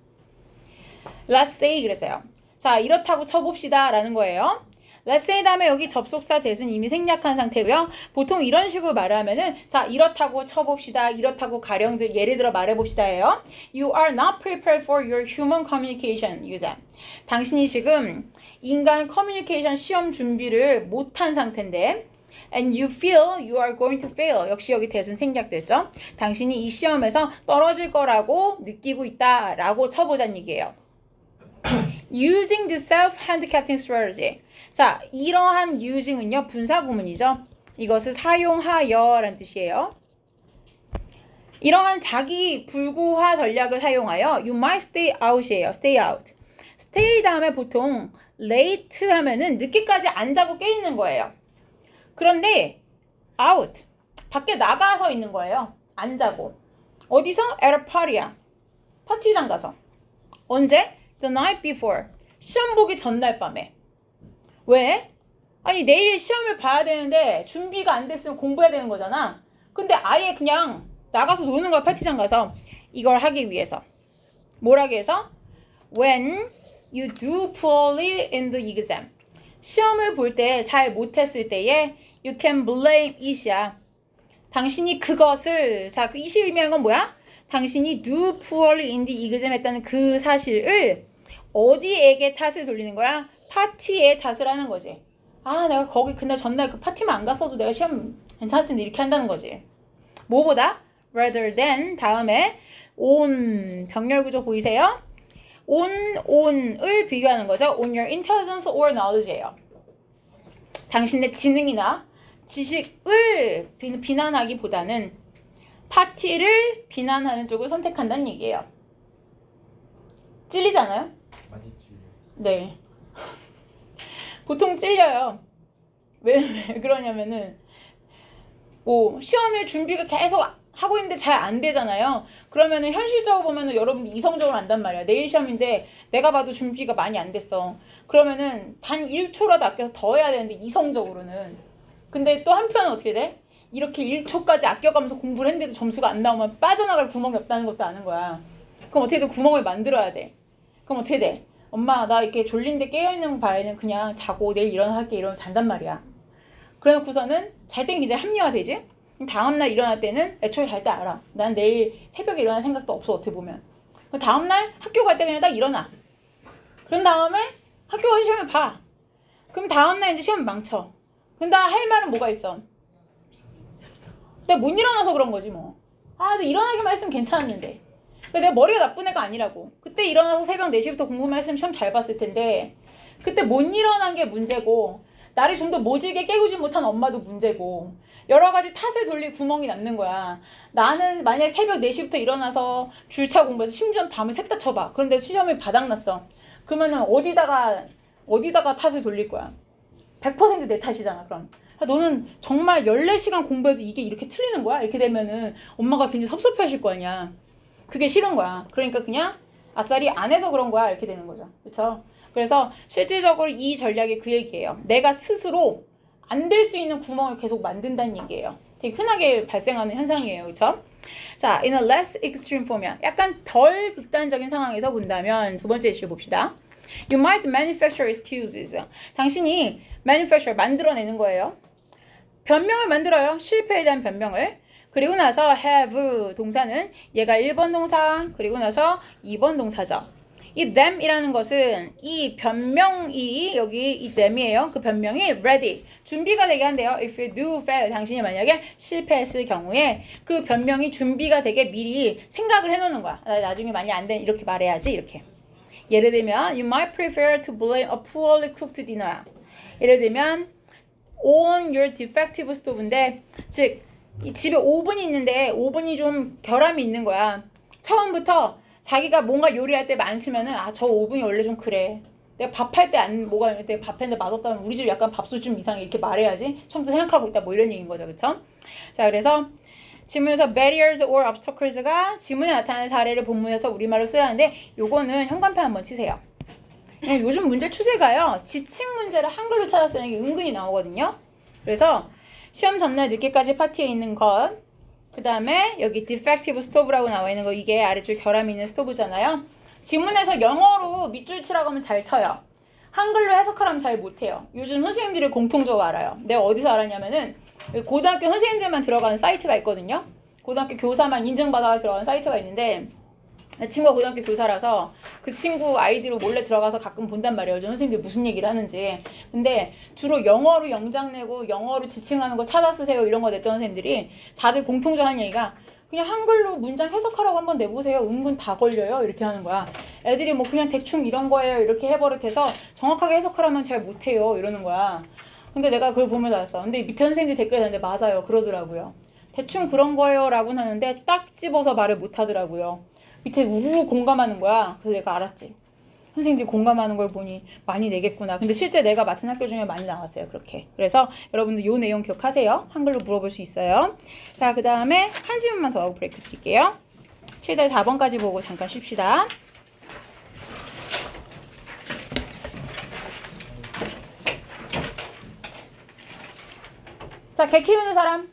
Let's say 그랬어요. 자, 이렇다고 쳐봅시다 라는 거예요. Let's say 다음에 여기 접속사 that은 이미 생략한 상태고요. 보통 이런 식으로 말하면은 자, 이렇다고 쳐봅시다. 이렇다고 가령들 예를 들어 말해봅시다예요. You are not prepared for your human communication exam. 당신이 지금 인간 커뮤니케이션 시험 준비를 못한 상태인데 and you feel you are going to fail. 역시 여기 that은 생략됐죠. 당신이 이 시험에서 떨어질 거라고 느끼고 있다 라고 쳐보자는 얘기예요. Using the self-handicapping strategy. 자, 이러한 using은요, 분사구문이죠. 이것을 사용하여 라는 뜻이에요. 이러한 자기 불구화 전략을 사용하여 you might stay out이에요. stay out. stay 다음에 보통 late 하면은 늦게까지 안 자고 깨 있는 거예요. 그런데 out, 밖에 나가서 있는 거예요. 안 자고. 어디서? at a party야. 파티장 가서. 언제? The night before. 시험 보기 전날 밤에. 왜? 아니 내일 시험을 봐야 되는데 준비가 안 됐으면 공부해야 되는 거잖아. 근데 아예 그냥 나가서 노는 거야. 파티장 가서. 이걸 하기 위해서. 뭘 하기 위해서? When you do poorly in the exam. 시험을 볼 때 잘 못했을 때에 you can blame it이야. 당신이 그것을, 자, 그 it이 의미하는 건 뭐야? 당신이 do poorly in the exam 했다는 그 사실을 어디에게 탓을 돌리는 거야? 파티에 탓을 하는 거지. 아, 내가 거기 그날 전날 그 파티만 안 갔어도 내가 시험 괜찮았을 텐데 이렇게 한다는 거지. 뭐보다? rather than 다음에 on 병렬 구조 보이세요? on을 비교하는 거죠. on your intelligence or knowledge예요. 당신의 지능이나 지식을 비난하기보다는 파티를 비난하는 쪽을 선택한다는 얘기예요. 찔리잖아요? 많이 찔려. 네. 보통 찔려요. 왜 그러냐면은 뭐 시험을 준비가 계속 하고 있는데 잘 안 되잖아요. 그러면은 현실적으로 보면은 여러분이 이성적으로 안단 말이야. 내일 시험인데 내가 봐도 준비가 많이 안 됐어. 그러면은 단 1초라도 아껴서 더 해야 되는데 이성적으로는. 근데 또 한편은 어떻게 돼? 이렇게 1초까지 아껴가면서 공부를 했는데도 점수가 안 나오면 빠져나갈 구멍이 없다는 것도 아는 거야. 그럼 어떻게든 구멍을 만들어야 돼. 그럼 어떻게 돼? 엄마 나 이렇게 졸린데 깨어있는 바에는 그냥 자고 내일 일어나 할게 이러면 잔단 말이야. 그래놓고서는 잘 땐 굉장히 합리화되지? 다음날 일어날 때는 애초에 잘 때 알아. 난 내일 새벽에 일어날 생각도 없어 어떻게 보면. 다음날 학교 갈 때 그냥 딱 일어나. 그런 다음에 학교 가서 시험을 봐. 그럼 다음날 이제 시험 망쳐. 그럼 나 할 말은 뭐가 있어? 내가 못 일어나서 그런 거지 뭐. 아, 근데 일어나기만 했으면 괜찮았는데. 내가 머리가 나쁜 애가 아니라고. 그때 일어나서 새벽 4시부터 공부만 했으면 시험 잘 봤을 텐데 그때 못 일어난 게 문제고 나를 좀 더 모질게 깨우지 못한 엄마도 문제고 여러 가지 탓을 돌릴 구멍이 남는 거야. 나는 만약에 새벽 4시부터 일어나서 줄차 공부해서 심지어 밤을 샜다 쳐봐. 그런데 시험이 바닥났어. 그러면은 어디다가 탓을 돌릴 거야? 100% 내 탓이잖아 그럼. 너는 정말 14시간 공부해도 이게 이렇게 틀리는 거야? 이렇게 되면은 엄마가 굉장히 섭섭해 하실 거 아니야. 그게 싫은 거야. 그러니까 그냥 아싸리 안 해서 그런 거야 이렇게 되는 거죠. 그렇죠? 그래서 실질적으로 이 전략이 그 얘기예요. 내가 스스로 안 될 수 있는 구멍을 계속 만든다는 얘기예요. 되게 흔하게 발생하는 현상이에요. 그렇죠? 자, in a less extreme form, 약간 덜 극단적인 상황에서 본다면 두 번째 예시를 봅시다. You might manufacture excuses. 당신이 manufacture, 만들어내는 거예요. 변명을 만들어요. 실패에 대한 변명을. 그리고 나서 have 동사는 얘가 1번 동사, 그리고 나서 2번 동사죠. 이 them이라는 것은 이 변명이 여기 이 them이에요. 그 변명이 ready 준비가 되게 한대요. If you do fail 당신이 만약에 실패했을 경우에 그 변명이 준비가 되게 미리 생각을 해놓는 거야. 나중에 만약 안 돼 이렇게 말해야지 이렇게. 예를 들면 you might prefer to blame a poorly cooked dinner. 예를 들면 on your defective stove인데 즉 이 집에 오븐이 있는데 오븐이 좀 결함이 있는 거야. 처음부터 자기가 뭔가 요리할 때 많지면은 아 저 오븐이 원래 좀 그래. 내가 밥할 때 안 뭐가 내가 밥했는데 맛없다면 우리 집 약간 밥솥 좀 이상해 이렇게 말해야지. 처음부터 생각하고 있다 뭐 이런 얘기인 거죠, 그렇죠? 자 그래서 지문에서 barriers or obstacles가 지문에 나타나는 사례를 본문에서 우리말로 쓰라는데 요거는 현관펜 한번 치세요. 요즘 문제 추세가요 지칭 문제를 한글로 찾아 쓰는 게 은근히 나오거든요. 그래서 시험 전날 늦게까지 파티에 있는 것, 그 다음에 여기 defective stove라고 나와 있는 거 이게 아래쪽 결함이 있는 스토브잖아요. 지문에서 영어로 밑줄 치라고 하면 잘 쳐요. 한글로 해석하라면 잘 못해요. 요즘 선생님들이 공통적으로 알아요. 내가 어디서 알았냐면은 고등학교 선생님들만 들어가는 사이트가 있거든요. 고등학교 교사만 인증받아 들어가는 사이트가 있는데 친구가 고등학교 교사라서 그 친구 아이디로 몰래 들어가서 가끔 본단 말이에요. 요즘 선생님들이 무슨 얘기를 하는지. 근데 주로 영어로 영장 내고 영어로 지칭하는 거 찾아 쓰세요 이런 거 냈던 선생님들이 다들 공통적으로 하는 얘기가 그냥 한글로 문장 해석하라고 한번 내보세요. 은근 다 걸려요. 이렇게 하는 거야. 애들이 뭐 그냥 대충 이런 거예요. 이렇게 해버릇해서 정확하게 해석하라면 잘 못해요. 이러는 거야. 근데 내가 그걸 보면서 알았어. 근데 밑에 선생님들이 댓글에 달는데 맞아요. 그러더라고요. 대충 그런 거예요 라고 하는데 딱 집어서 말을 못하더라고요. 밑에 우르르 공감하는 거야. 그래서 내가 알았지. 선생님들이 공감하는 걸 보니 많이 내겠구나. 근데 실제 내가 맡은 학교 중에 많이 나왔어요. 그렇게. 그래서 여러분들 요 내용 기억하세요. 한글로 물어볼 수 있어요. 자, 그 다음에 한 질문만 더 하고 브레이크 드릴게요. 7-4번까지 보고 잠깐 쉽시다. 자, 개 키우는 사람?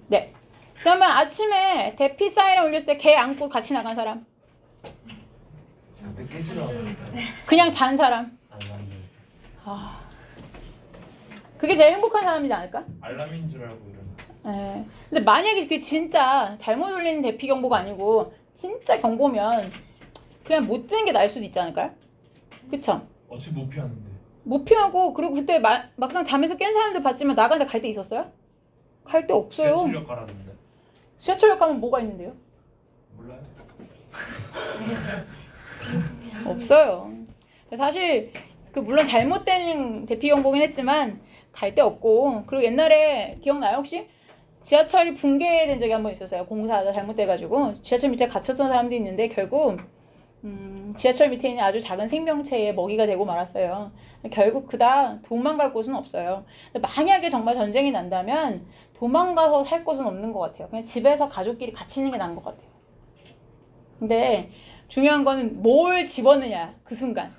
네. 그러면 아침에 대피 사이렌 울렸을 때 개 안고 같이 나간 사람? 그냥 잔 사람? 아, 그게 제일 행복한 사람이지 않을까? 알람인 줄 알고 이런. 네. 근데 만약에 그게 진짜 잘못 울리는 대피 경보가 아니고 진짜 경보면 그냥 못 뜨는 게 나을 수도 있지 않을까요? 그쵸? 어차피 못 피하는데. 못 피하고 그리고 그때 막상 잠에서 깬 사람들 봤지만 나가는데 갈 데 있었어요? 갈 데 없어요. 지하철역 가라는데. 지하철역 가면 뭐가 있는데요? 몰라요. 없어요. 사실 그 물론 잘못된 대피 경보긴 했지만 갈 데 없고 그리고 옛날에 기억나요 혹시? 지하철이 붕괴된 적이 한 번 있었어요. 공사하다 잘못돼가지고 지하철 밑에 갇혔던 사람도 있는데 결국 지하철 밑에 있는 아주 작은 생명체의 먹이가 되고 말았어요. 결국 그다 도망갈 곳은 없어요. 만약에 정말 전쟁이 난다면 도망가서 살 곳은 없는 것 같아요. 그냥 집에서 가족끼리 같이 있는 게 나은 것 같아요. 근데 중요한 거는 뭘 집었느냐 그 순간.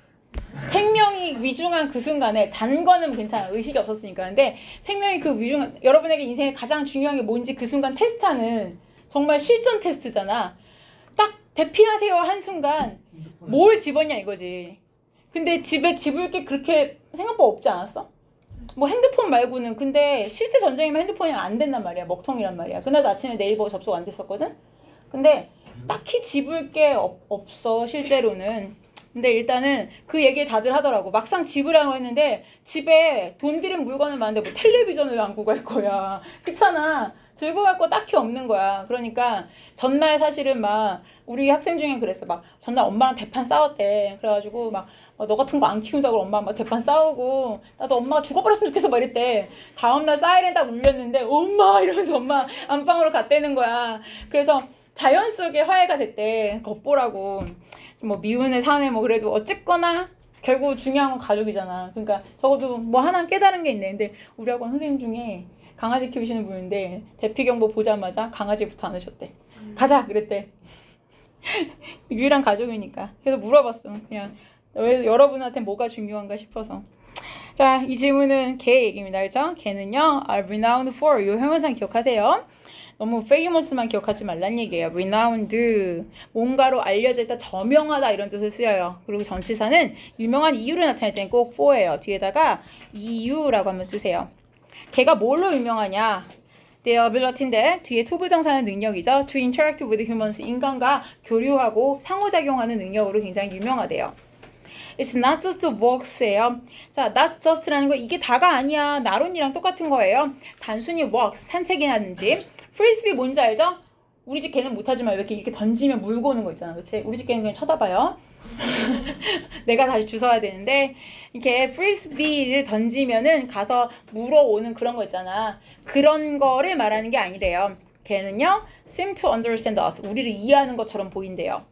생명이 위중한 그 순간에 잔 거는 괜찮아. 의식이 없었으니까. 근데 생명이 그 위중한 여러분에게 인생에 가장 중요한 게 뭔지 그 순간 테스트하는 정말 실전 테스트잖아. 딱 대피하세요 한 순간 뭘 집었냐 이거지. 근데 집에 집을 게 그렇게 생각보다 없지 않았어? 뭐 핸드폰 말고는. 근데 실제 전쟁이면 핸드폰이 안 된단 말이야. 먹통이란 말이야. 그날도 아침에 네이버 접속 안 됐었거든. 근데 딱히 집을 게 없어 실제로는. 근데 일단은 그 얘기 다들 하더라고. 막상 집으라고 했는데 집에 돈 들인 물건은 많은데 뭐 텔레비전을 안고 갈 거야. 그렇잖아. 들고 갈 거 딱히 없는 거야. 그러니까 전날 사실은 막 우리 학생 중에 그랬어. 막 전날 엄마랑 대판 싸웠대. 그래가지고 막 너 같은 거 안 키운다고 엄마랑 막 대판 싸우고 나도 엄마가 죽어버렸으면 좋겠어 막 이랬대. 다음날 사이렌 딱 울렸는데 엄마 이러면서 엄마 안방으로 갔다는 거야. 그래서 자연스럽게 화해가 됐대. 겉보라고. 뭐 미운애 사내 뭐 그래도 어쨌거나 결국 중요한 건 가족이잖아. 그러니까 적어도 뭐 하나 깨달은 게 있네. 근데 우리 학원 선생님 중에 강아지 키우시는 분인데 대피경보 보자마자 강아지부터 안으셨대. 가자 그랬대. 유일한 가족이니까. 그래서 물어봤어. 그냥 여러분한테 뭐가 중요한가 싶어서. 자, 이 질문은 개 얘기입니다. 그죠? 개는요, are renowned for. 이 형용사 기억하세요. 너무 famous만 기억하지 말란 얘기예요. renowned. 뭔가로 알려져 있다, 저명하다 이런 뜻을 쓰여요. 그리고 전치사는 유명한 이유를 나타낼 때는 꼭 for예요. 뒤에다가 이유라고 한번 쓰세요. 걔가 뭘로 유명하냐? their ability인데 뒤에 to 부정사는 능력이죠. to interact with humans, 인간과 교류하고 상호작용하는 능력으로 굉장히 유명하대요. It's not just walks예요. 자, not just라는 거 이게 다가 아니야. 나론이랑 똑같은 거예요. 단순히 walks, 산책이라든지. 프리스비 뭔지 알죠? 우리 집 개는 못하지만 왜 이렇게 던지면 물고 오는 거 있잖아. 그치? 우리 집 개는 그냥 쳐다봐요. 내가 다시 주워야 되는데 이렇게 프리스비를 던지면은 가서 물어오는 그런 거 있잖아. 그런 거를 말하는 게 아니래요. 걔는요, seem to understand us. 우리를 이해하는 것처럼 보인대요.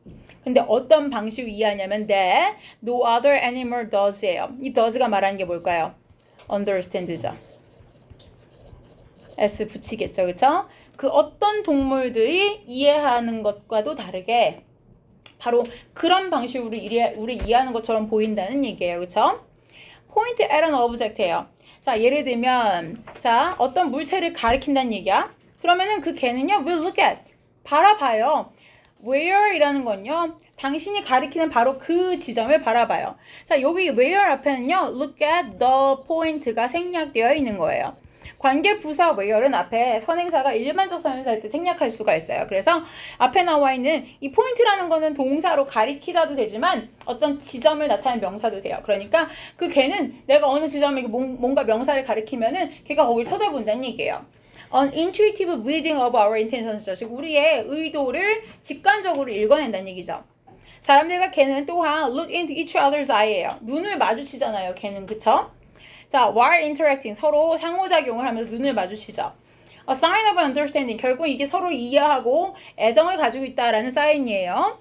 근데 어떤 방식으로 이해하냐면 that no other animal does예요. 이 does가 말하는 게 뭘까요? understand죠. s 붙이겠죠, 그쵸? 그 어떤 동물들이 이해하는 것과도 다르게 바로 그런 방식으로 우리 이해하는 것처럼 보인다는 얘기예요, 그쵸? point at an object예요. 자, 예를 들면 자, 어떤 물체를 가리킨다는 얘기야. 그러면은 그 개는요, will look at, 바라봐요. where이라는 건요, 당신이 가리키는 바로 그 지점을 바라봐요. 자, 여기 where 앞에는요, look at the point가 생략되어 있는 거예요. 관계 부사 where는 앞에 선행사가 일반적 선행사일 때 생략할 수가 있어요. 그래서 앞에 나와 있는 이 포인트라는 거는 동사로 가리키다도 되지만 어떤 지점을 나타내는 명사도 돼요. 그러니까 그 걔는 내가 어느 지점에 뭔가 명사를 가리키면은 걔가 거길 쳐다본다는 얘기예요. An intuitive reading of our intentions, 즉 우리의 의도를 직관적으로 읽어낸다는 얘기죠. 사람들과 걔는 또한 look into each other's eye예요. 눈을 마주치잖아요, 걔는. 그쵸? 자, while interacting, 서로 상호작용을 하면서 눈을 마주치죠. A sign of understanding, 결국 이게 서로 이해하고 애정을 가지고 있다라는 사인이에요.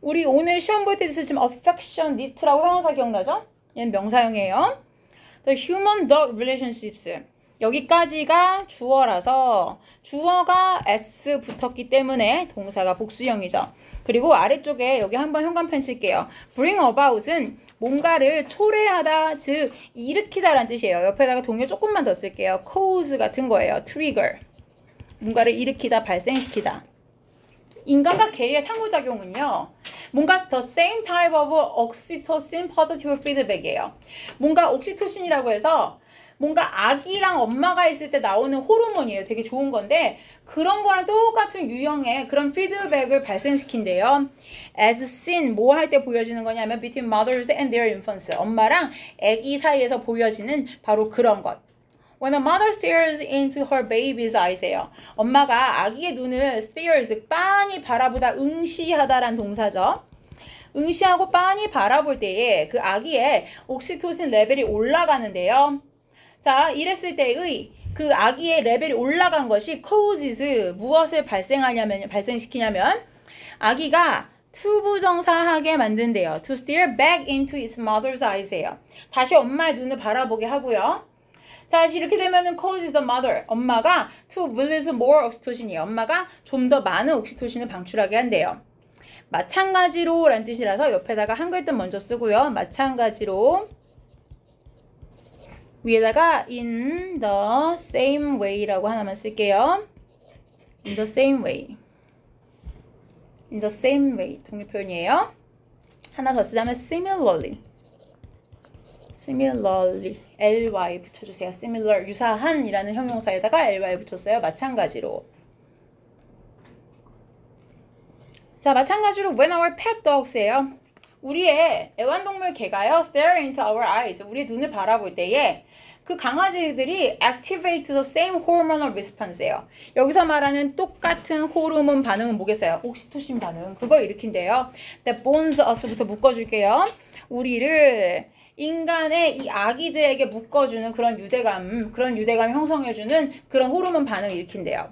우리 오늘 시험 볼 때 쓰지만 affectionate라고 형용사 기억나죠? 얘는 명사형이에요. The human-dog relationships. 여기까지가 주어라서 주어가 s 붙었기 때문에 동사가 복수형이죠. 그리고 아래쪽에 여기 한번 현관펜 칠게요. bring about은 뭔가를 초래하다, 즉 일으키다라는 뜻이에요. 옆에다가 동요 조금만 더 쓸게요. cause 같은 거예요. trigger. 뭔가를 일으키다, 발생시키다. 인간과 개의 상호작용은요, 뭔가 the same type of oxytocin positive feedback이에요. 뭔가 옥시토신이라고 해서 뭔가 아기랑 엄마가 있을 때 나오는 호르몬이에요. 되게 좋은 건데 그런 거랑 똑같은 유형의 그런 피드백을 발생시킨대요. As seen, 뭐 할 때 보여지는 거냐면 between mothers and their infants. 엄마랑 아기 사이에서 보여지는 바로 그런 것. When a mother stares into her baby's eyes예요. 엄마가 아기의 눈을 stares, 빤히 바라보다, 응시하다라는 동사죠. 응시하고 빤히 바라볼 때에 그 아기의 옥시토신 레벨이 올라가는데요. 자, 이랬을 때의 그 아기의 레벨이 올라간 것이 causes, 무엇을 발생시키냐면 아기가 투부정사하게 만든대요. To stare back into its mother's eyes예요. 다시 엄마의 눈을 바라보게 하고요. 자, 이렇게 되면은 causes the mother, 엄마가 to release more oxytocin이에요. 엄마가 좀 더 많은 옥시토신을 방출하게 한대요. 마찬가지로 라는 뜻이라서 옆에다가 한글 뜻 먼저 쓰고요. 마찬가지로 위에다가 in the same way라고 하나만 쓸게요. in the same way. in the same way. 동일 표현이에요. 하나 더 쓰자면 similarly. similarly. ly 붙여주세요. similar, 유사한이라는 형용사에다가 ly 붙였어요. 마찬가지로. 자, 마찬가지로 when our pet dogs예요. 우리의 애완동물 개가요, stare into our eyes, 우리의 눈을 바라볼 때에 그 강아지들이 activate the same hormonal response예요. 여기서 말하는 똑같은 호르몬 반응은 뭐겠어요? 옥시토신 반응. 그걸 일으킨대요. That bonds us부터 묶어줄게요. 우리를 인간의 이 아기들에게 묶어주는 그런 유대감 형성해주는 그런 호르몬 반응을 일으킨대요.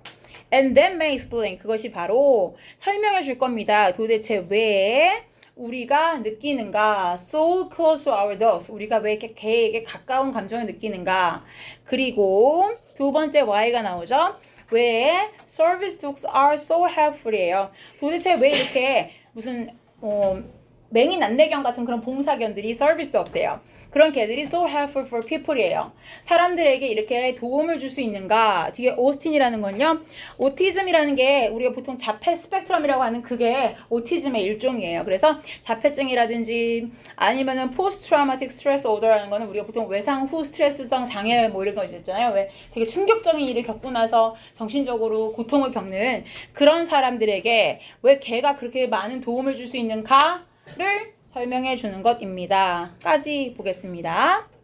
And that may explain, 그것이 바로 설명해 줄 겁니다. 도대체 왜 우리가 느끼는가? So close to our dogs. 우리가 왜 이렇게 개에게 가까운 감정을 느끼는가? 그리고 두 번째 Y가 나오죠. 왜 service dogs are so helpful이에요. 도대체 왜 이렇게 무슨 맹인 안내견 같은 그런 봉사견들이 서비스 dogs예요. 그런 개들이 so helpful for people이에요. 사람들에게 이렇게 도움을 줄 수 있는가? 뒤에 오스틴이라는 건요. 오티즘이라는 게 우리가 보통 자폐 스펙트럼이라고 하는 그게 오티즘의 일종이에요. 그래서 자폐증이라든지 아니면은 포스트 트라우마틱 스트레스 오더라는 거는 우리가 보통 외상 후 스트레스성 장애 뭐 이런 거 있잖아요. 왜 되게 충격적인 일을 겪고 나서 정신적으로 고통을 겪는 그런 사람들에게 왜 개가 그렇게 많은 도움을 줄 수 있는가를 설명해 주는 것입니다. 까지 보겠습니다.